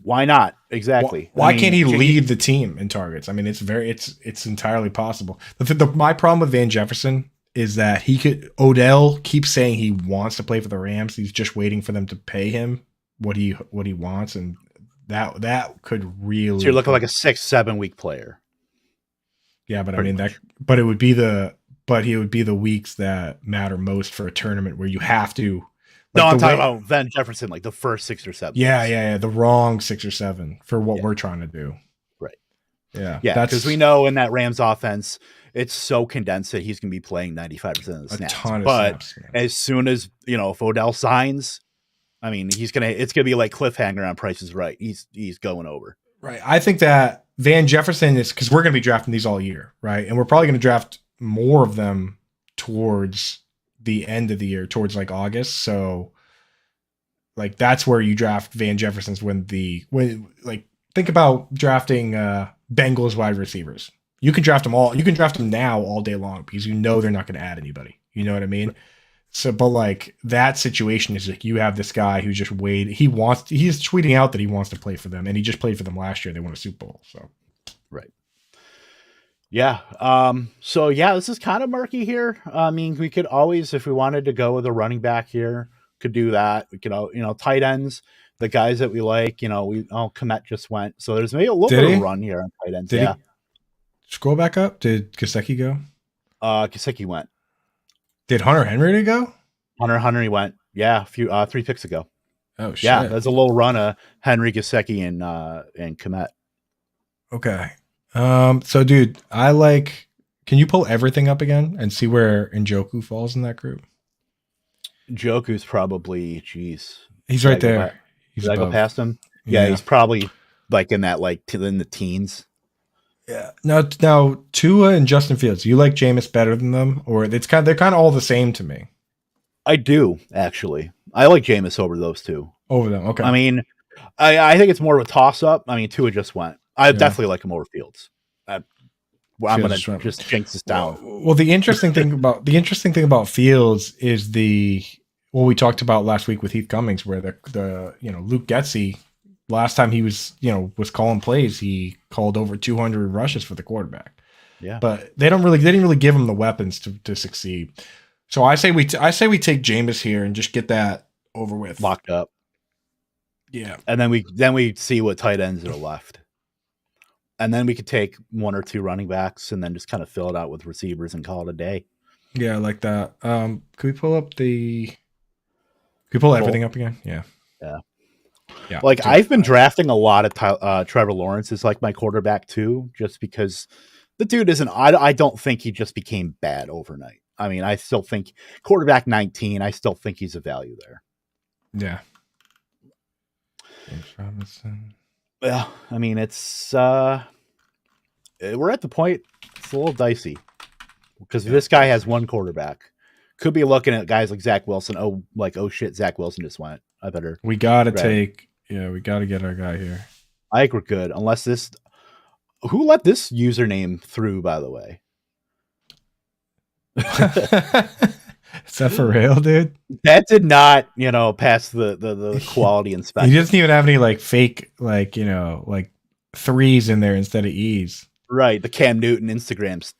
why not? Exactly. Why can't he lead the team in targets? I mean, it's entirely possible. My problem with Van Jefferson is that Odell keeps saying he wants to play for the Rams. He's just waiting for them to pay him what he wants, and that could really. So you're looking like a 6-7 week player. Yeah, but Pretty I mean much. but he would be the weeks that matter most for a tournament where you have to. No, I'm the talking way- about Van Jefferson, like the first 6 or 7. Yeah, weeks. yeah, the wrong 6 or 7 for what Yeah. we're trying to do. Right. Yeah, Yeah, because we know in that Rams offense, it's so condensed that he's going to be playing 95% of the a snaps. ton of But snaps. Man. as soon as, if Odell signs, I mean, it's going to be like cliffhanger on Price is Right. He's going over. Right. I think that Van Jefferson is, because we're going to be drafting these all year, right? And we're probably going to draft more of them towards the end of the year, towards like August. So, like, that's where you draft Van Jefferson's when think about drafting Bengals wide receivers. You can draft them all. You can draft them now all day long because you know they're not going to add anybody. You know what I mean? So, but like that situation is like you have this guy who's just he's tweeting out that he wants to play for them, and he just played for them last year. They won a Super Bowl. So, right. Yeah. So yeah, this is kind of murky here. I mean, we could always, if we wanted to go with a running back here, could do that. We could, tight ends, the guys that we like, Komet just went. So there's maybe a little Did bit he? of a run here on tight ends. Did Yeah. he scroll back up? Did Gesicki go? Gesicki went. Did Hunter Henry go? Hunter Henry went. Yeah, 3 picks ago. Oh shit. Yeah, there's a little run of Henry, Gesicki, and Komet. Okay. So dude, can you pull everything up again and see where Njoku falls in that group? Joku's probably, geez. He's right Did I go there. back- He's Did I go above. past him? Yeah, he's probably like in that, like in the teens. Yeah. Now Tua and Justin Fields, you like Jameis better than them, or they're kind of all the same to me. I do, actually. I like Jameis over those two. Over them. Okay. I mean, I think it's more of a toss-up. I mean, Tua just went. I definitely like him over Fields. I'm going to just jinx this down. Well, the interesting thing about Fields is what we talked about last week with Heath Cummings, where the Luke Getsy, last time he was calling plays, he called over 200 rushes for the quarterback. Yeah. But they didn't really give him the weapons to succeed. So I say we take Jameis here and just get that over with. Locked up. Yeah. And then we see what tight ends are left. And then we could take 1 or 2 running backs and then just kind of fill it out with receivers and call it a day. Yeah, I like that. Could we pull everything up again? Yeah. Yeah. Like, dude. I've been drafting a lot of Trevor Lawrence as like my quarterback too, just because the dude isn't. I don't think he just became bad overnight. I mean, I still think quarterback 19. I still think he's a value there. Yeah. James Robinson. Yeah, I mean, it's we're at the point. It's a little dicey because this guy has one quarterback. Could be looking at guys like Zach Wilson. Oh shit, Zach Wilson just went. I better. We gotta we gotta get our guy here. I think we're good. Unless this, who let this username through? By the way, Is that for real, dude? that did not, pass the quality inspection. He doesn't even have any like fake like threes in there instead of E's. Right, the Cam Newton Instagram's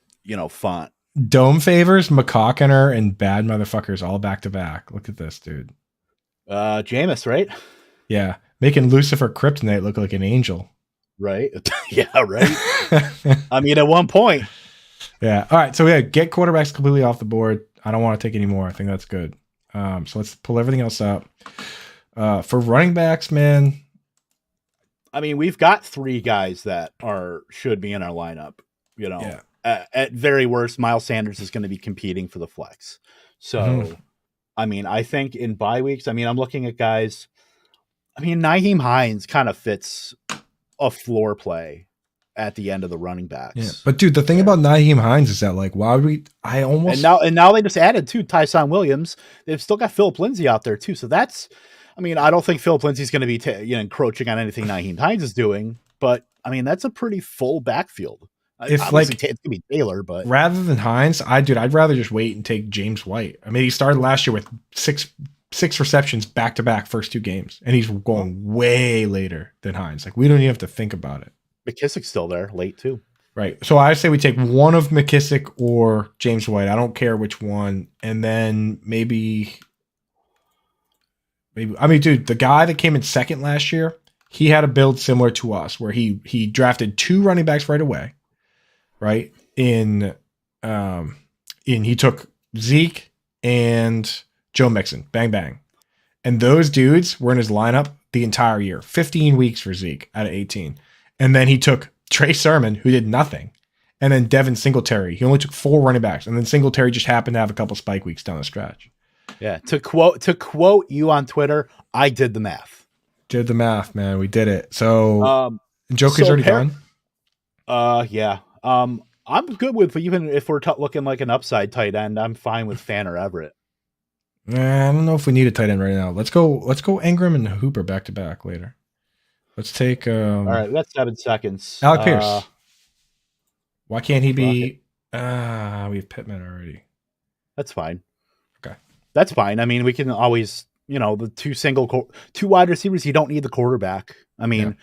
font. Dome favors, McCockiner, and bad motherfuckers all back to back. Look at this, dude. Jameis, right? Yeah, making Lucifer Kryptonite look like an angel. Right. Yeah. Right. I mean, at one point. Yeah. All right. So yeah, get quarterbacks completely off the board. I don't want to take any more. I think that's good. So let's pull everything else up. For running backs, man. I mean, we've got 3 guys that should be in our lineup. Yeah. At very worst, Miles Sanders is going to be competing for the flex. So, I mean, I think in bye weeks, I'm looking at guys. Nyheim Hines kind of fits a floor play at the end of the running backs. Yeah. But dude, the thing about Nyheim Hines is that like, why would we? And now they just added Tyson Williams. They've still got Philip Lindsay out there too. So that's, I don't think Philip Lindsay's going to be encroaching on anything Nyheim Hines is doing. But that's a pretty full backfield. If obviously, it's gonna be Taylor, but rather than Hines, I'd rather just wait and take James White. He started last year with six receptions back to back first 2 games, and he's going way later than Hines. Like, we don't even have to think about it. McKissick's still there, late too. Right. So I say we take one of McKissick or James White. I don't care which one, and then maybe maybe. I mean, dude, the guy that came in second last year, he had a build similar to us, where he drafted 2 running backs right away, right? He took Zeke and Joe Mixon, bang bang, and those dudes were in his lineup the entire year. 15 weeks for Zeke out of 18, and then he took Trey Sermon, who did nothing. And then Devin Singletary. He only took 4 running backs. And then Singletary just happened to have a couple spike weeks down the stretch. Yeah. To quote you on Twitter, I did the math. Did the math, man. We did it. So Joker's already done? Yeah. I'm good with, even if we're looking like an upside tight end, I'm fine with Fan or Everett. I don't know if we need a tight end right now. Let's go Ingram and Hooper back to back later. Let's take all right, that's 7 seconds. Alec Pierce. Why can't he be? We have Pittman already. That's fine. Okay, that's fine. I mean, we can always, the 2 wide receivers. You don't need the quarterback. I mean,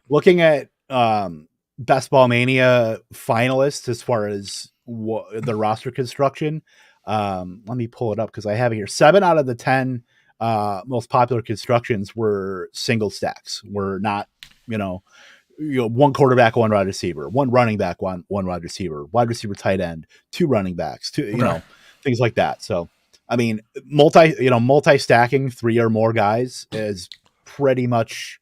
looking at Best Ball Mania finalists as far as the roster construction. Let me pull it up because I have it here. 7 out of the 10 most popular constructions were single stacks. We're not, one quarterback, 1 wide receiver, 1 running back, one wide receiver tight end, 2 running backs, 2, things like that. So, I mean, multi-stacking 3 or more guys is pretty much,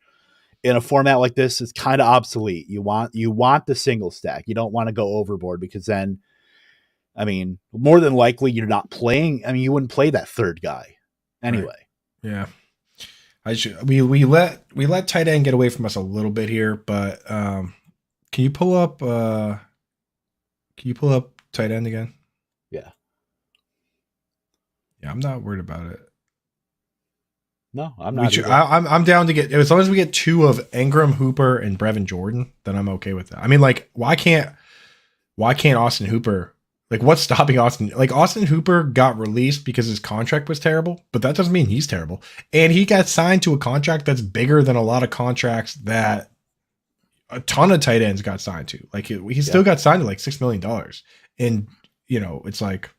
in a format like this, is kind of obsolete. You want the single stack. You don't want to go overboard, because then, I mean, more than likely you're not playing. I mean, you wouldn't play that 3rd guy anyway. Right. Yeah. We let tight end get away from us a little bit here, but can you pull up tight end again? Yeah. Yeah, I'm not worried about it. No, I'm not. I'm down to get, as long as we get 2 of Ingram, Hooper, and Brevin Jordan, then I'm okay with that. I mean, like, why can't Austin Hooper? Like, what's stopping Austin? Like, Austin Hooper got released because his contract was terrible, but that doesn't mean he's terrible. And he got signed to a contract that's bigger than a lot of contracts that a ton of tight ends got signed to. Like, he still got signed to like $6 million. And, it's like,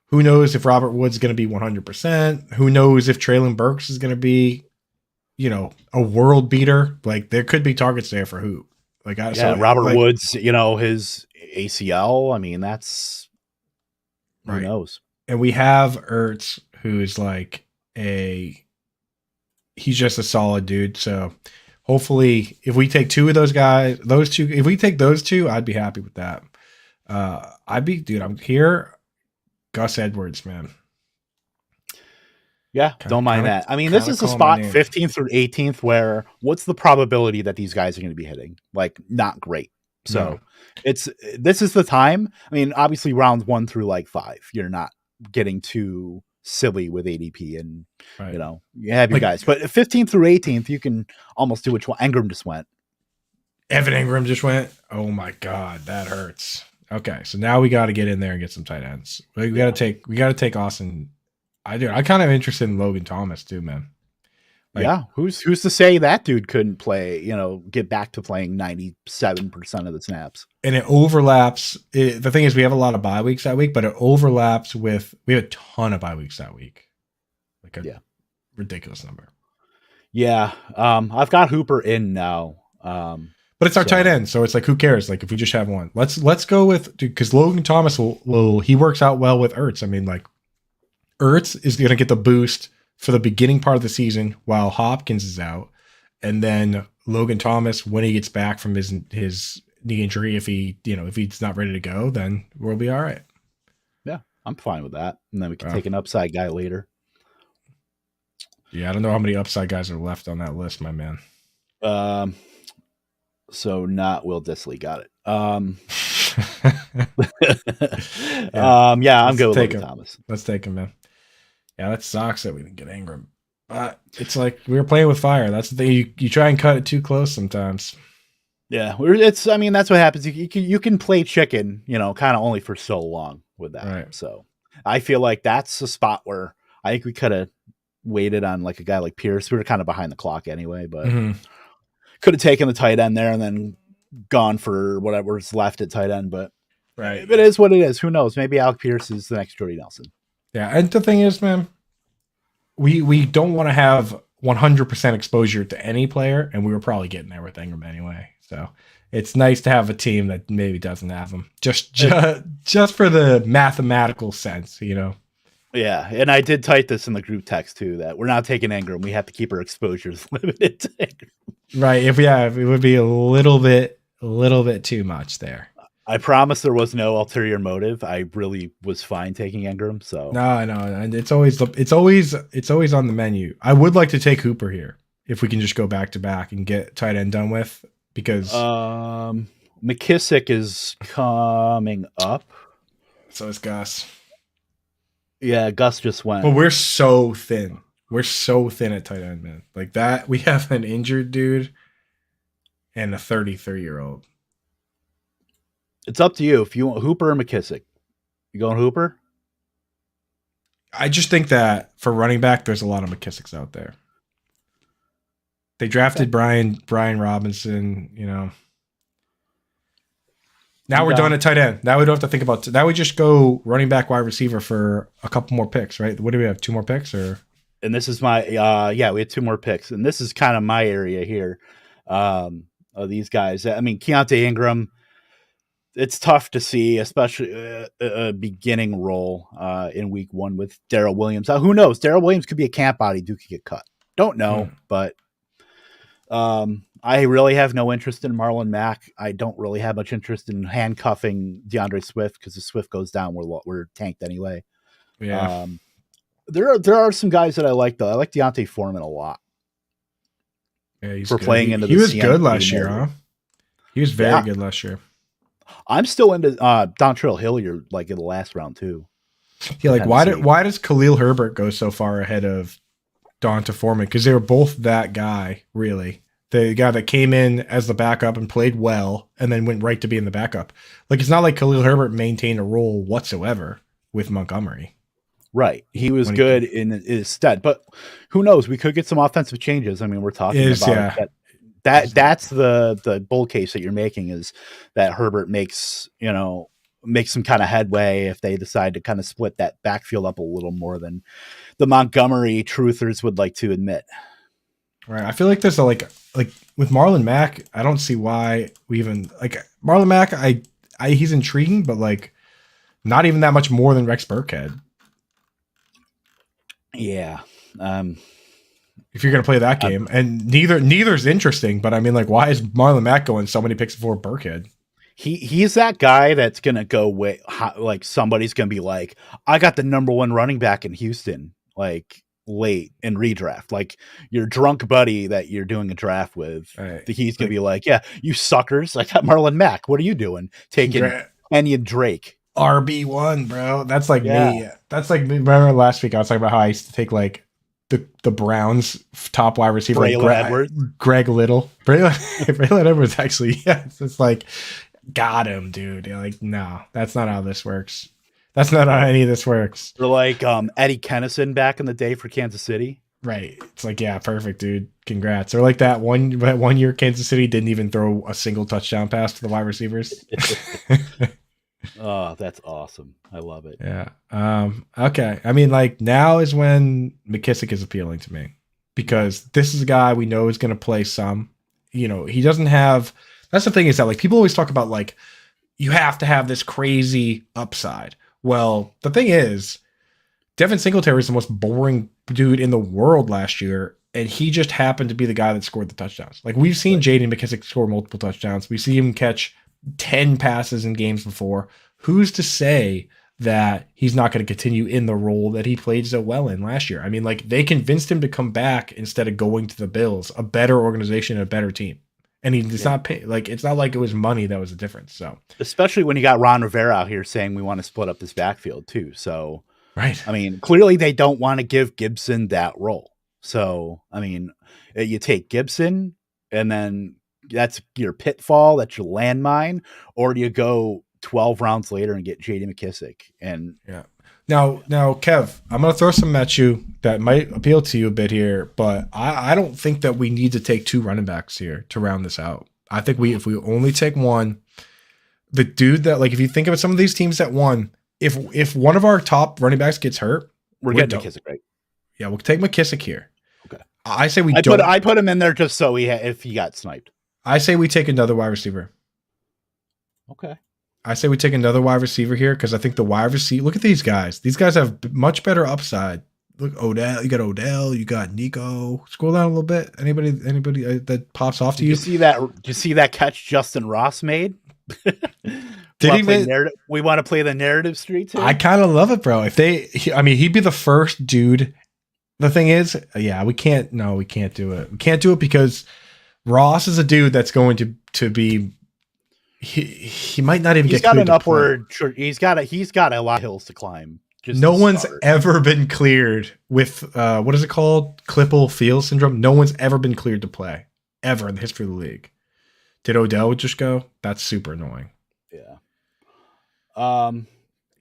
who knows if Robert Woods is going to be 100%? Who knows if Traylon Burks is going to be, a world beater? Like, there could be targets there for Hoop. Like, Robert Woods, his ACL. I mean, that's who knows. And we have Ertz, who's like he's just a solid dude. So hopefully, if we take 2 of those guys, if we take those 2, I'd be happy with that. I'm here. Gus Edwards, man. Yeah, don't mind that. I mean, this is the spot 15th through 18th where what's the probability that these guys are going to be hitting? Like, not great. So this is the time. I mean, obviously rounds 1 through like 5, you're not getting too silly with ADP and, you have your guys, but 15th through 18th, you can almost do which one. Ingram just went. Evan Ingram just went. Oh my God, that hurts. Okay. So now we got to get in there and get some tight ends. We got to take Austin. I'm kind of interested in Logan Thomas too, man. Like, who's to say that dude couldn't play, get back to playing 97% of the snaps? And it overlaps. The thing is, we have a lot of bye weeks that week, but it overlaps with, we have a ton of bye weeks that week. Like a ridiculous number. Yeah. I've got Hooper in now. But it's our tight end, so it's like, who cares? Like, if we just have one, let's go with, because Logan Thomas he works out well with Ertz. I mean, like, Ertz is going to get the boost for the beginning part of the season while Hopkins is out, and then Logan Thomas, when he gets back from his knee injury, if he's not ready to go, then we'll be all right. Yeah, I'm fine with that, and then we can take an upside guy later. Yeah, I don't know how many upside guys are left on that list, my man. So not Will Disley. Got it. I'm good with Logan Thomas. Let's take him, man. Yeah, that sucks that we didn't get Ingram. But it's like we were playing with fire. That's the thing. You try and cut it too close sometimes. Yeah, that's what happens. You can play chicken, kind of only for so long with that. Right. So I feel like that's a spot where I think we could have waited on like a guy like Pierce. We were kind of behind the clock anyway, but could have taken the tight end there and then gone for whatever's left at tight end. But it is what it is. Who knows? Maybe Alec Pierce is the next Jordy Nelson. Yeah, and the thing is, man, we don't want to have 100% exposure to any player, and we were probably getting there with Ingram anyway. So it's nice to have a team that maybe doesn't have them, just for the mathematical sense, you know. Yeah, and I did type this in the group text too, that we're not taking Ingram. We have to keep our exposures limited to Ingram. Right. If it would be a little bit too much there. I promise there was no ulterior motive. I really was fine taking Ingram. So No, and it's always on the menu. I would like to take Hooper here if we can just go back to back and get tight end done with, because McKissick is coming up. So is Gus. Yeah, Gus just went. But we're so thin. We're so thin at tight end, man. Like that, we have an injured dude and a 33-year-old. It's up to you if you want Hooper or McKissick. You going Hooper? I just think that for running back, there's a lot of McKissicks out there. They drafted Brian Robinson, you know. Now we're done at tight end. Now we don't have to think about now we just go running back, wide receiver for a couple more picks, right? What do we have? 2 more picks or? And this is my we had 2 more picks, and this is kind of my area here. Of these guys. I mean, Keontae Ingram, it's tough to see, especially a beginning role in week 1 with Darrell Williams. Who knows? Darrell Williams could be a camp body. Duke could get cut. Don't know, but I really have no interest in Marlon Mack. I don't really have much interest in handcuffing DeAndre Swift, because if Swift goes down, we're tanked anyway. Yeah. There are some guys that I like, though. I like Deontay Foreman a lot. Yeah, he's for good. Playing into he the was CMP good last year, mode. huh? He was very good last year. I'm still into Dontrell Hilliard, like in the last round too. Yeah, like why does Khalil Herbert go so far ahead of Donta Foreman? Because they were both that guy, really. The guy that came in as the backup and played well, and then went right to being the backup. Like, it's not like Khalil Herbert maintained a role whatsoever with Montgomery. Right. He was good in his stead, but who knows? We could get some offensive changes. I mean, we're talking about that's the bull case that you're making, is that Herbert makes some kind of headway if they decide to kind of split that backfield up a little more than the Montgomery truthers would like to admit. Right. I feel like there's like with Marlon Mack, I don't see why we even like Marlon Mack. He's intriguing, but like not even that much more than Rex Burkhead. Yeah. If you're going to play that game, and neither's interesting, but I mean, like, why is Marlon Mack going so many picks before Burkhead? He's that guy that's going to go like somebody's going to be like, I got the number 1 running back in Houston, like late in redraft, like your drunk buddy that you're doing a draft with. Right. He's going to be like, yeah, you suckers. I got Marlon Mack. What are you doing? Taking Kenyon Drake. RB1, bro. That's like me. That's like me. Remember last week I was talking about how I used to take like the Browns top wide receiver, Greg Little. Braylon Edwards actually, yes. It's like, got him, dude. You're like, no, that's not how this works. That's not how any of this works. Or like Eddie Kennison back in the day for Kansas City. Right. It's like, yeah, perfect, dude. Congrats. Or like that one year Kansas City didn't even throw a single touchdown pass to the wide receivers. Oh, that's awesome. I love it. Yeah. Okay. I mean, like, now is when McKissick is appealing to me, because this is a guy we know is going to play some. He doesn't have. That's the thing, is that like people always talk about like you have to have this crazy upside. Well, the thing is, Devin Singletary is the most boring dude in the world last year, and he just happened to be the guy that scored the touchdowns. Like, we've seen Jaden McKissick score multiple touchdowns. We see him catch 10 passes in games before. Who's to say that he's not going to continue in the role that he played so well in last year? I mean, like, they convinced him to come back instead of going to the Bills, a better organization, a better team. And he's not pay, like, it's not like it was money that was the difference. So, especially when you got Ron Rivera out here saying we want to split up this backfield too. So, right. I mean, clearly they don't want to give Gibson that role. So, I mean, you take Gibson and then that's your pitfall, that's your landmine, or do you go 12 rounds later and get J.D. McKissick? And yeah. Now, Kev, I'm going to throw some at you that might appeal to you a bit here, but I don't think that we need to take 2 running backs here to round this out. I think if we only take one, the dude that, like, if you think about some of these teams that won, if one of our top running backs gets hurt, we're getting McKissick, right? Yeah, we'll take McKissick here. Okay. I say we I don't. put him in there just so if he got sniped. I say we take another wide receiver. Okay. I say we take another wide receiver here because I think the wide receiver. Look at these guys. These guys have much better upside. Look, Odell. You got Odell. You got Nico. Scroll down a little bit. Anybody that pops off to Did you? Did you see that catch Justin Ross made? We want to play the narrative street too. I kind of love it, bro. He'd be the first dude. The thing is, yeah, we can't do it. We can't do it because Ross is a dude that's going to be. He might not even He's get. got an upward. He's got a lot of hills to climb. No one's ever been cleared with what is it called? Klippel Field syndrome. No one's ever been cleared to play ever in the history of the league. Did Odell just go? That's super annoying. Yeah.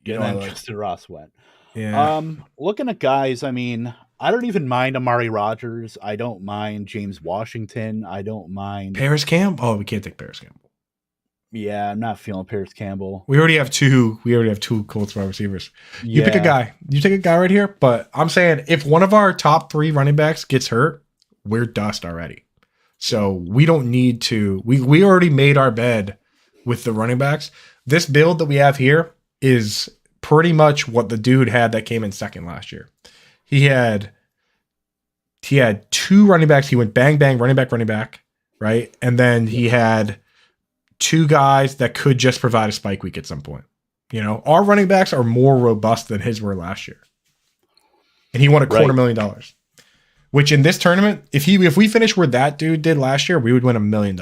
Justin Ross went. Yeah. Looking at guys, I mean, I don't even mind Amari Rodgers. I don't mind James Washington. I don't mind Paris Campbell. Oh, we can't take Paris Campbell. Yeah, I'm not feeling Paris Campbell. We already have two Colts wide receivers. You pick a guy. You take a guy right here. But I'm saying if one of our top 3 running backs gets hurt, we're dust already. So we don't need to. We already made our bed with the running backs. This build that we have here is pretty much what the dude had that came in second last year. He had 2 running backs. He went bang, bang, running back, right? And then he had 2 guys that could just provide a spike week at some point. You know, our running backs are more robust than his were last year. And he won $250,000. Which in this tournament, if we finish where that dude did last year, we would win $1 million.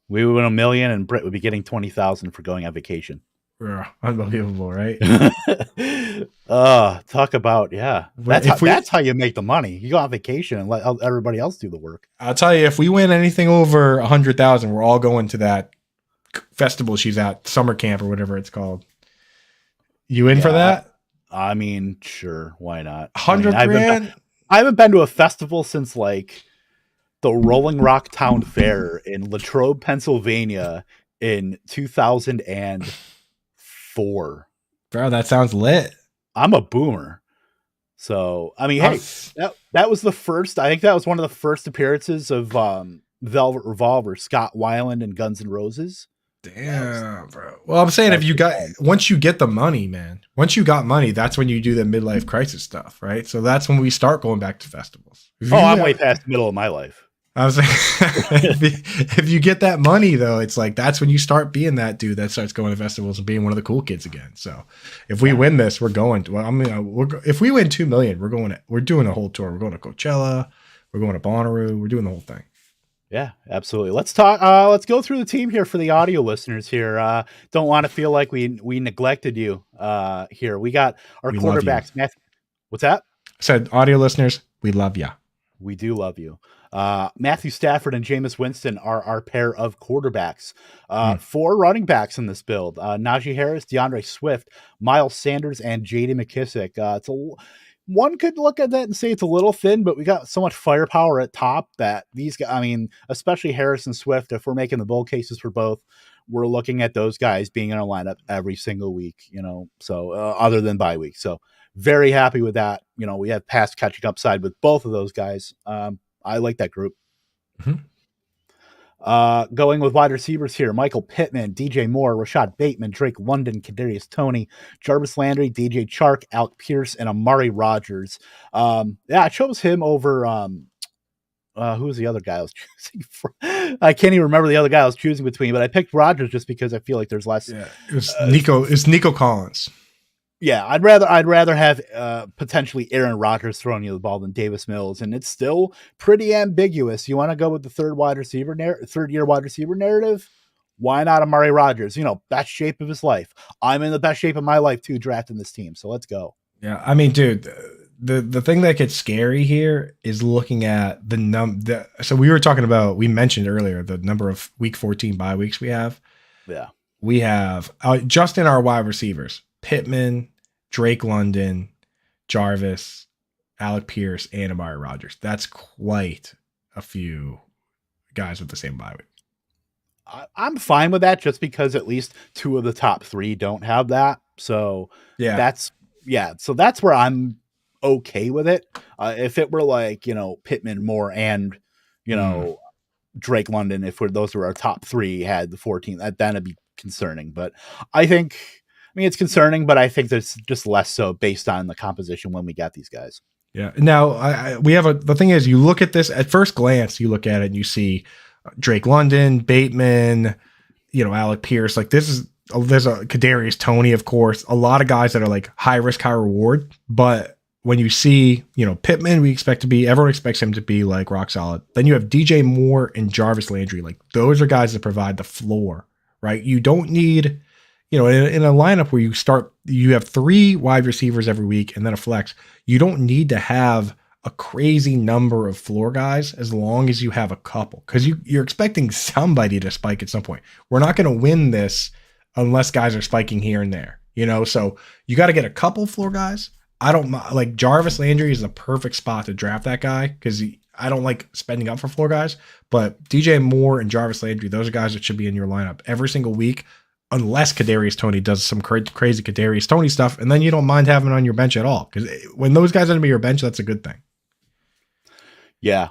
We would win $1 million and Britt would be getting 20,000 for going on vacation. Unbelievable, right? Talk about, yeah. That's how you make the money. You go on vacation and let everybody else do the work. I'll tell you, if we win anything over 100,000, we're all going to that festival she's at, summer camp or whatever it's called. You in for that? I mean, sure, why not? 100 grand? I haven't been to a festival since like the Rolling Rock Town Fair in Latrobe, Pennsylvania in 2004. Bro, that sounds lit. I'm a boomer. So, I mean, hey, that was the first, I think that was one of the first appearances of Velvet Revolver, Scott Weiland and Guns N' Roses. Damn, bro. Well, I'm saying once you get the money, man, once you got money, that's when you do the midlife crisis stuff, right? So that's when we start going back to festivals. I'm way past the middle of my life. I was saying, if you get that money though, it's like, that's when you start being that dude that starts going to festivals and being one of the cool kids again. So if we win this, we're going to, if we win 2 million, we're doing a whole tour. We're going to Coachella. We're going to Bonnaroo. We're doing the whole thing. Yeah, absolutely. Let's talk. Let's go through the team here for the audio listeners here. Don't want to feel like we neglected you here. We got our quarterbacks. What's that? I said, audio listeners, we love ya. We do love you. Matthew Stafford and Jameis Winston are our pair of quarterbacks. 4 running backs in this build. Najee Harris, DeAndre Swift, Miles Sanders, and J.D. McKissick. One could look at that and say it's a little thin, but we got so much firepower at top that these guys, I mean, especially Harris and Swift, if we're making the bold cases for both, we're looking at those guys being in our lineup every single week, so other than bye week. So very happy with that. We have past catching upside with both of those guys. I like that group. Mm-hmm. Going with wide receivers here, Michael Pittman, DJ Moore, Rashad Bateman, Drake London, Kadarius Toney, Jarvis Landry, DJ Chark, Alec Pierce, and Amari Rodgers. I chose him over who was the other guy I was choosing for? I can't even remember the other guy I was choosing between, but I picked Rodgers just because I feel like there's less. Yeah, it was Nico Collins. Yeah, I'd rather have potentially Aaron Rodgers throwing you the ball than Davis Mills, and it's still pretty ambiguous. You want to go with the third year wide receiver narrative? Why not Amari Rodgers? Best shape of his life. I'm in the best shape of my life too, drafting this team. So let's go. Yeah, I mean, dude, the thing that gets scary here is looking at so we mentioned earlier the number of week 14 bye weeks we have. Yeah, we have just in our wide receivers. Pittman, Drake London, Jarvis, Alec Pierce, and Amari Rodgers. That's quite a few guys with the same bye week. I'm fine with that just because at least 2 of the top 3 don't have that. So yeah, that's where I'm okay with it. If it were like, Pittman, Moore, and, Drake London, those were our top three, had the 14, then it'd be concerning. But I mean, it's concerning, but I think there's just less so based on the composition when we got these guys. Yeah. Now the thing is, you look at this at first glance, you look at it and you see Drake London, Bateman, Alec Pierce. Like there's a Kadarius Toney, of course, a lot of guys that are like high risk, high reward. But when you see, Pittman, everyone expects him to be like rock solid. Then you have DJ Moore and Jarvis Landry. Like those are guys that provide the floor, right? You don't need, in a lineup where you have 3 wide receivers every week and then a flex. You don't need to have a crazy number of floor guys as long as you have a couple, because you're expecting somebody to spike at some point. We're not going to win this unless guys are spiking here and there, so you got to get a couple floor guys. I don't like Jarvis Landry is the perfect spot to draft that guy because I don't like spending up for floor guys, but DJ Moore and Jarvis Landry, those are guys that should be in your lineup every single week, unless Kadarius Toney does some crazy Kadarius Toney stuff, and then you don't mind having it on your bench at all, because when those guys are going to be your bench, that's a good thing. Yeah,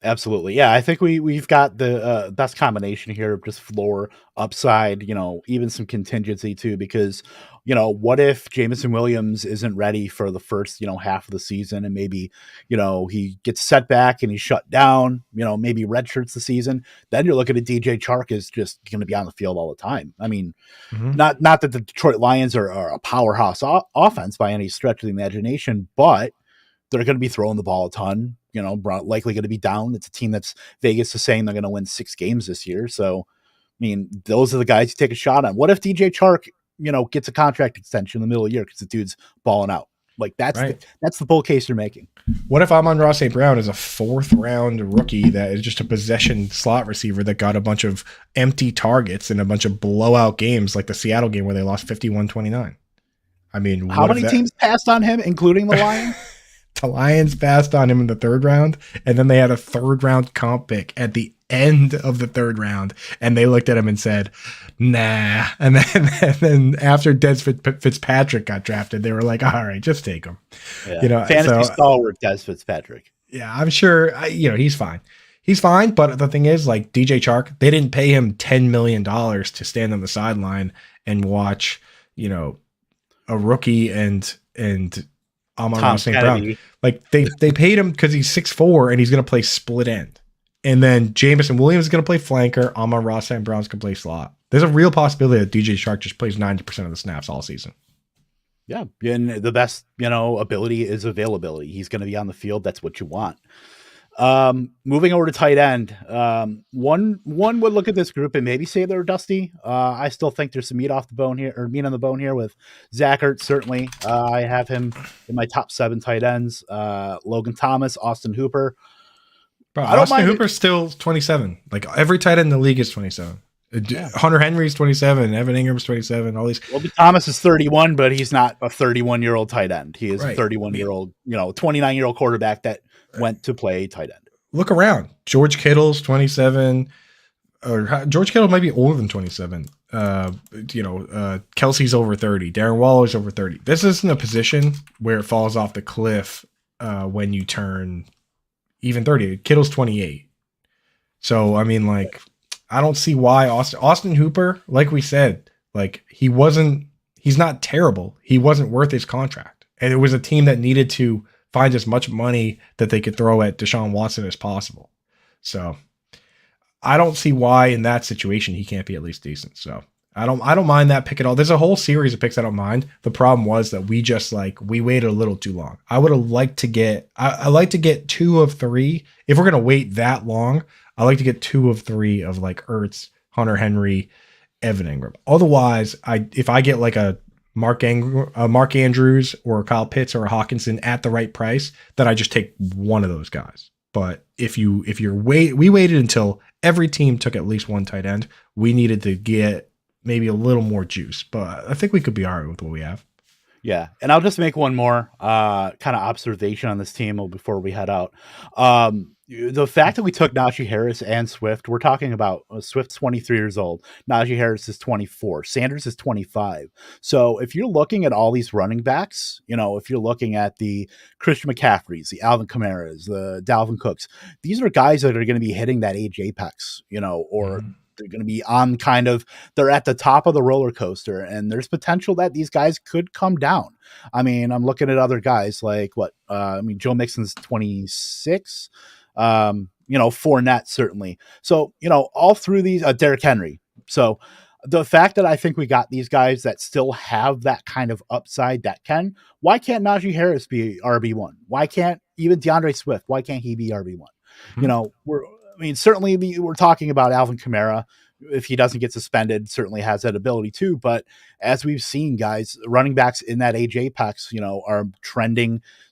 absolutely. Yeah, I think we've got the best combination here of just floor, upside, even some contingency too, because, what if Jameson Williams isn't ready for the first, half of the season, and maybe, he gets set back and he's shut down, maybe redshirts the season. Then you're looking at DJ Chark is just going to be on the field all the time. I mean, not that the Detroit Lions are a powerhouse offense by any stretch of the imagination, but they're going to be throwing the ball a ton, likely going to be down. It's a team that's Vegas is saying they're going to win 6 games this year. So, I mean, those are the guys you take a shot on. What if DJ Chark, gets a contract extension in the middle of the year because the dude's balling out? Like that's right. That's the bull case you're making. What if Amon-Ra St. Brown is a 4th round rookie that is just a possession slot receiver that got a bunch of empty targets in a bunch of blowout games like the Seattle game where they lost 51-29? I mean, how many teams passed on him, including the Lions? The Lions passed on him in the 3rd round, and then they had a 3rd round comp pick at the end of the 3rd round, and they looked at him and said, nah. And then after Des Fitzpatrick got drafted, they were like, all right, just take him. Yeah. Fantasy stalwart Des Fitzpatrick. Yeah, I'm sure, he's fine. He's fine, but the thing is, like DJ Chark, they didn't pay him $10 million to stand on the sideline and watch, a rookie and Amon-Ra St. Brown. Like they paid him because he's 6'4" and he's going to play split end. And then Jameson Williams is going to play flanker. Amon-Ra St. Brown's going to play slot. There's a real possibility that DJ Chark just plays 90% of the snaps all season. Yeah. And the best, ability is availability. He's going to be on the field. That's what you want. Moving over to tight end. One would look at this group and maybe say they're dusty. I still think there's some meat on the bone here with Zach Ertz. Certainly. I have him in my top 7 tight ends. Logan Thomas, Austin Hooper. Bro, Austin Hooper's still 27. Like every tight end in the league is 27. Yeah. Hunter Henry's 27. Evan Ingram's 27. All these. Logan Thomas is 31, but he's not a 31-year-old tight end. He is a 31-year-old, 29-year-old quarterback that went to play tight end. Look around. George Kittle's 27. Or George Kittle might be older than 27. Kelsey's over 30. Darren Waller's over 30. This isn't a position where it falls off the cliff when you turn even 30. Kittle's 28. So, I mean, like, I don't see why Austin Hooper, like we said, like he's not terrible. He wasn't worth his contract. And it was a team that needed to find as much money that they could throw at Deshaun Watson as possible. So I don't see why in that situation he can't be at least decent. So I don't mind that pick at all. There's a whole series of picks I don't mind. The problem was that we waited a little too long. I would have liked to get I like to get 2 of 3. If we're gonna wait that long, I like to get 2 of 3 of like Ertz, Hunter Henry, Evan Ingram. Otherwise, if I get like a Mark Andrews or a Kyle Pitts or a Hawkinson at the right price, then I just take one of those guys. But we waited until every team took at least one tight end. We needed to get maybe a little more juice, but I think we could be all right with what we have. Yeah, and I'll just make one more kind of observation on this team before we head out. The fact that we took Najee Harris and Swift, we're talking about Swift's 23 years old, Najee Harris is 24, Sanders is 25. So if you're looking at all these running backs, if you're looking at the Christian McCaffreys, the Alvin Kamaras, the Dalvin Cooks, these are guys that are going to be hitting that age apex, or they're going to be on they're at the top of the roller coaster, and there's potential that these guys could come down. I mean, I'm looking at other guys like Joe Mixon's 26, Fournette certainly. So, all through these, Derrick Henry. So the fact that I think we got these guys that still have that kind of upside why can't Najee Harris be RB1? Why can't even DeAndre Swift? Why can't he be RB1? Certainly we're talking about Alvin Kamara. If he doesn't get suspended, certainly has that ability too. But as we've seen, guys, running backs in that age apex, are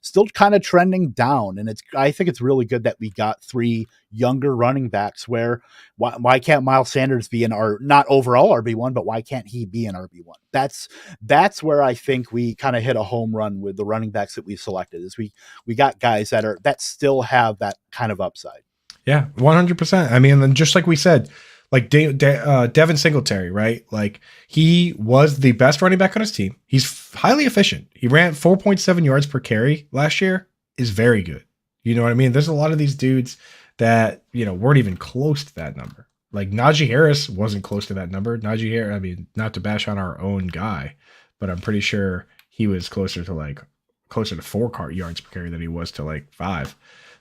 still kind of trending down. And I think it's really good that we got 3 younger running backs where why can't Miles Sanders be not overall RB1, but why can't he be an RB1? That's where I think we kind of hit a home run with the running backs that we selected is we got guys that still have that kind of upside. Yeah, 100%. I mean, and then just like we said, like Devin Singletary, right? Like he was the best running back on his team. He's highly efficient. He ran 4.7 yards per carry last year is very good. You know what I mean? There's a lot of these dudes that, weren't even close to that number. Like Najee Harris wasn't close to that number. Najee Harris, I mean, not to bash on our own guy, but I'm pretty sure he was closer to 4 yards per carry than he was to like 5.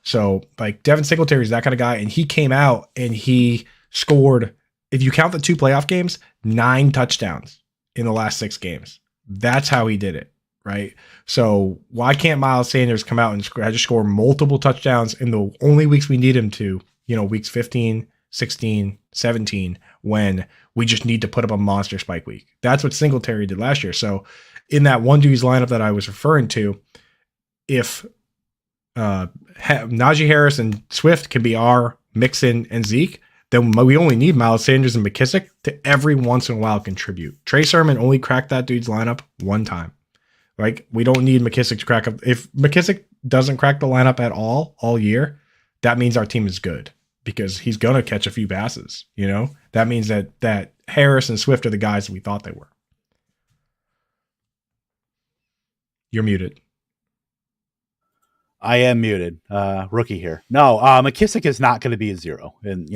So like Devin Singletary is that kind of guy. And he came out and he scored, if you count the 2 playoff games, 9 touchdowns in the last 6 games. That's how he did it, right? So why can't Miles Sanders come out and just score multiple touchdowns in the only weeks we need him to, weeks 15, 16, 17, when we just need to put up a monster spike week? That's what Singletary did last year. So in that one dude's lineup that I was referring to, if Najee Harris and Swift can be our Mixon and Zeke, then we only need Miles Sanders and McKissick to every once in a while contribute. Trey Sermon only cracked that dude's lineup one time. Like we don't need McKissick to crack up. If McKissick doesn't crack the lineup at all year, that means our team is good because he's going to catch a few passes. That means that Harris and Swift are the guys that we thought they were. You're muted. I am muted. Rookie here. No, McKissick is not going to be a 0. And,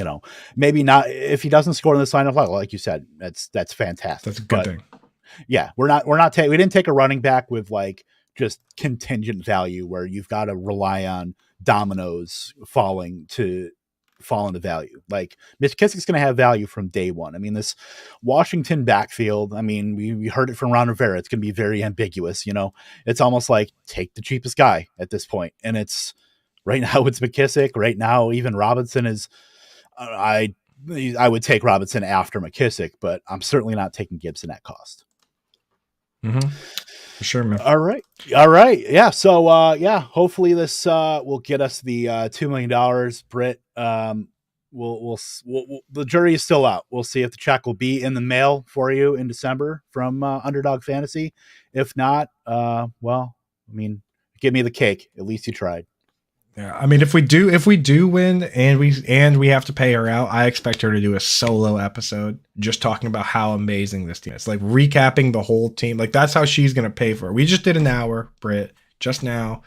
maybe not if he doesn't score in the sign-up level, like you said, that's fantastic. That's a good thing. Yeah, we didn't take a running back with like just contingent value where you've got to rely on dominoes falling into value. Like McKissick's going to have value from day one. I mean, this Washington backfield, I mean, we heard it from Ron Rivera. It's going to be very ambiguous. It's almost like take the cheapest guy at this point. And right now it's McKissick. Right now, even Robinson is, I would take Robinson after McKissick, but I'm certainly not taking Gibson at cost. Mm-hmm. For sure, man. All right. Yeah. So, hopefully this will get us the $2 million. Britt, we'll the jury is still out. We'll see if the check will be in the mail for you in December from Underdog Fantasy. If not, give me the cake. At least you tried. Yeah, I mean, if we do win and we have to pay her out, I expect her to do a solo episode just talking about how amazing this team is, like recapping the whole team. Like that's how she's gonna pay for it. We just did an hour, Britt, just now,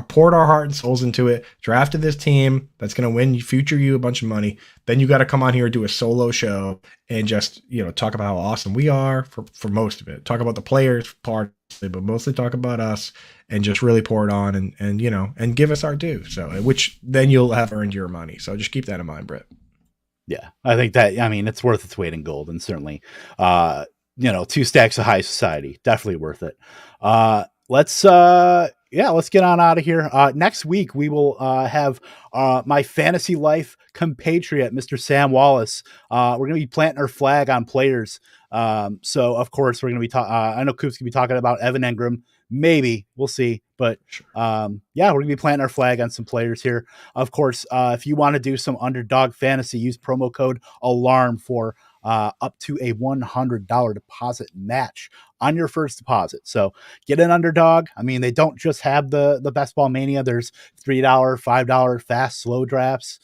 poured our heart and souls into it, drafted this team that's gonna win future you a bunch of money. Then you got to come on here and do a solo show and just talk about how awesome we are for most of it. Talk about the players part, but mostly talk about us. And just really pour it on and give us our due. So, which then you'll have earned your money. So just keep that in mind, Britt. Yeah, I think it's worth its weight in gold, and certainly, 2 stacks of high society, definitely worth it. Let's get on out of here. Next week we will have my fantasy life compatriot, Mr. Sam Wallace. We're going to be planting our flag on players. So of course we're going to be I know Coop's going to be talking about Evan Engram. Maybe we'll see, but we're gonna be planting our flag on some players here. Of course, if you want to do some Underdog Fantasy, use promo code ALARM for up to a $100 deposit match on your first deposit. So get an Underdog. I mean, they don't just have the best Ball Mania. There's $3, $5 fast, slow drafts.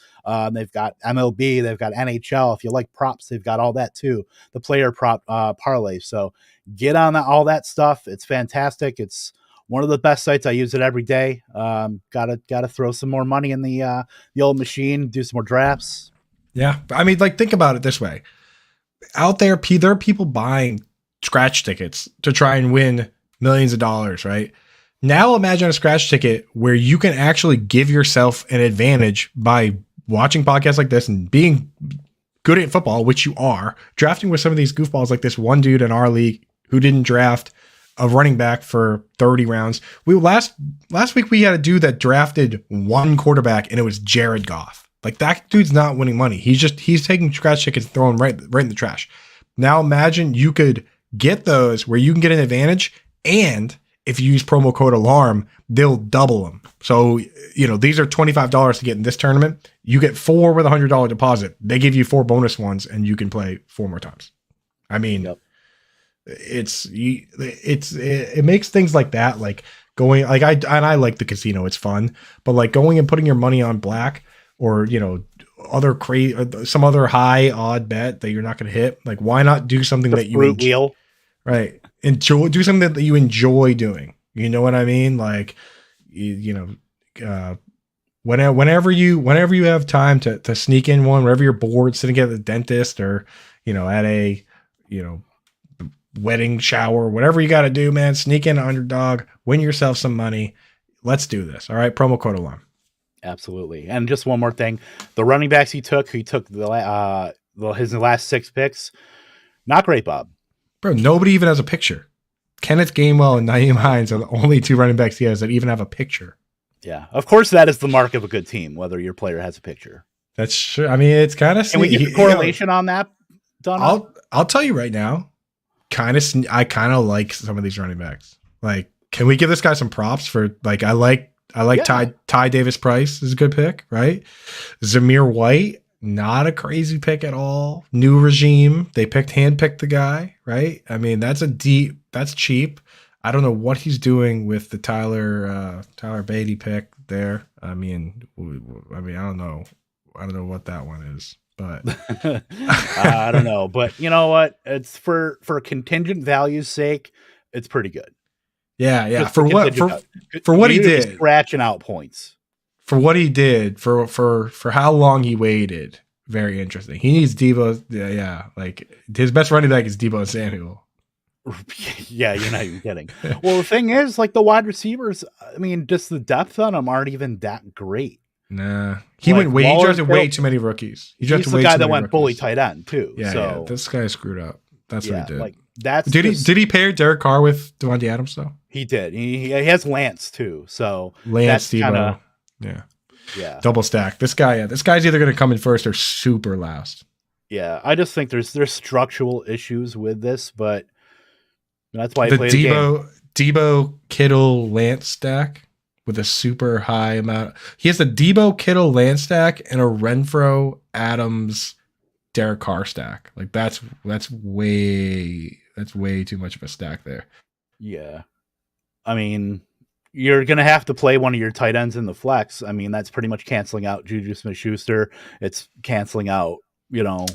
They've got MLB, they've got NHL. If you like props, they've got all that too. The player prop parlay. So get on all that stuff. It's fantastic. It's one of the best sites. I use it every day. Gotta throw some more money in the old machine, do some more drafts. Yeah. I mean, like, think about it this way. Out there, there are people buying scratch tickets to try and win millions of dollars, right? Now imagine a scratch ticket where you can actually give yourself an advantage by watching podcasts like this and being good at football, which you are, drafting with some of these goofballs like this one dude in our league who didn't draft a running back for 30 rounds. Last week we had a dude that drafted one quarterback and it was Jared Goff. Like, that dude's not winning money. He's taking scratch tickets and throwing right in the trash. Now imagine you could get those where you can get an advantage, and if you use promo code ALARM, they'll double them. So, these are $25 to get in this tournament. You get 4 with a $100 deposit. They give you 4 bonus ones and you can play 4 more times. I mean, Yep. it makes things like that, like going, like, I like the casino, it's fun, but like going and putting your money on black or, some other high odd bet that you're not going to hit. Like, why not do something that you fruit wheel? Right. Do something that you enjoy doing. You know what I mean? Like, whenever you have time to sneak in one, wherever you're bored, sitting at the dentist or, at a, wedding shower, whatever you got to do, man, sneak in Underdog, win yourself some money. Let's do this. All right. Promo code ALARM. Absolutely. And just one more thing. The running backs he took his last 6 picks. Not great, Bob. Bro, nobody even has a picture. Kenneth Gainwell and Nyheim Hines are the only 2 running backs he has that even have a picture. Yeah. Of course, that is the mark of a good team, whether your player has a picture. That's true. I mean, it's kind of... Can we get the correlation on that, Don? I'll tell you right now, I kind of like some of these running backs. Like, can we give this guy some props for, like, I like Ty Davis Price is a good pick, right? Zamir White, not a crazy pick at all. New regime. They handpicked the guy, right? I mean, that's cheap. I don't know what he's doing with the Tyler Beatty pick there. I mean, I don't know. I don't know what that one is, but I don't know. But you know what? It's for contingent value's sake, it's pretty good. Yeah. Just For what he did, scratching out points. For what he did, for how long he waited, very interesting. He needs Debo. Yeah. Like, his best running back is Debo Samuel. Yeah, you're not even kidding. Well, the thing is, like, the wide receivers, I mean, just the depth on them aren't even that great. Nah, he drafted way too many rookies. He's the guy that went fully tight end too. Yeah, so this guy screwed up. That's what he did. Like, that's did he pair Derek Carr with Devontae Adams though? He did. He has Lance too. So Lance, Debo, yeah, double stack. This guy's either going to come in first or super last. Yeah, I just think there's structural issues with this, but that's why the Debo Kittle Lance stack with a super high amount. He has the Debo Kittle Lance stack and a Renfro Adams Derek Carr stack. Like, that's way too much of a stack there. Yeah. I mean, you're going to have to play one of your tight ends in the flex. I mean, that's pretty much canceling out Juju Smith-Schuster. It's canceling out, the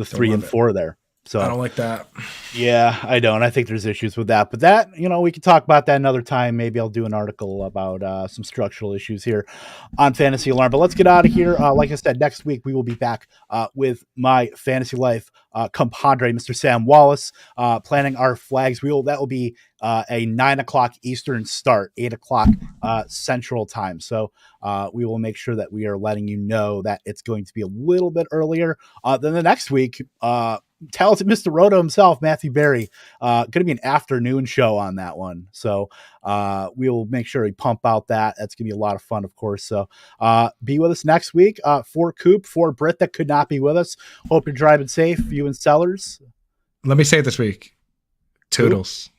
3 and 4 there. So I don't like that. Yeah, I don't. I think there's issues with that. But that, we can talk about that another time. Maybe I'll do an article about some structural issues here on Fantasy Alarm. But let's get out of here. Like I said, next week we will be back with my Fantasy Life compadre, Mr. Sam Wallace, planning our flags. That will be a 9:00 Eastern start, 8:00 Central time. So we will make sure that we are letting you know that it's going to be a little bit earlier than the next week. Talented Mr. Roto himself, Matthew Berry, going to be an afternoon show on that one. So we'll make sure we pump out that. That's going to be a lot of fun, of course. So be with us next week for Coop, for Britt that could not be with us. Hope you're driving safe, you and sellers. Let me say it this week. Toodles.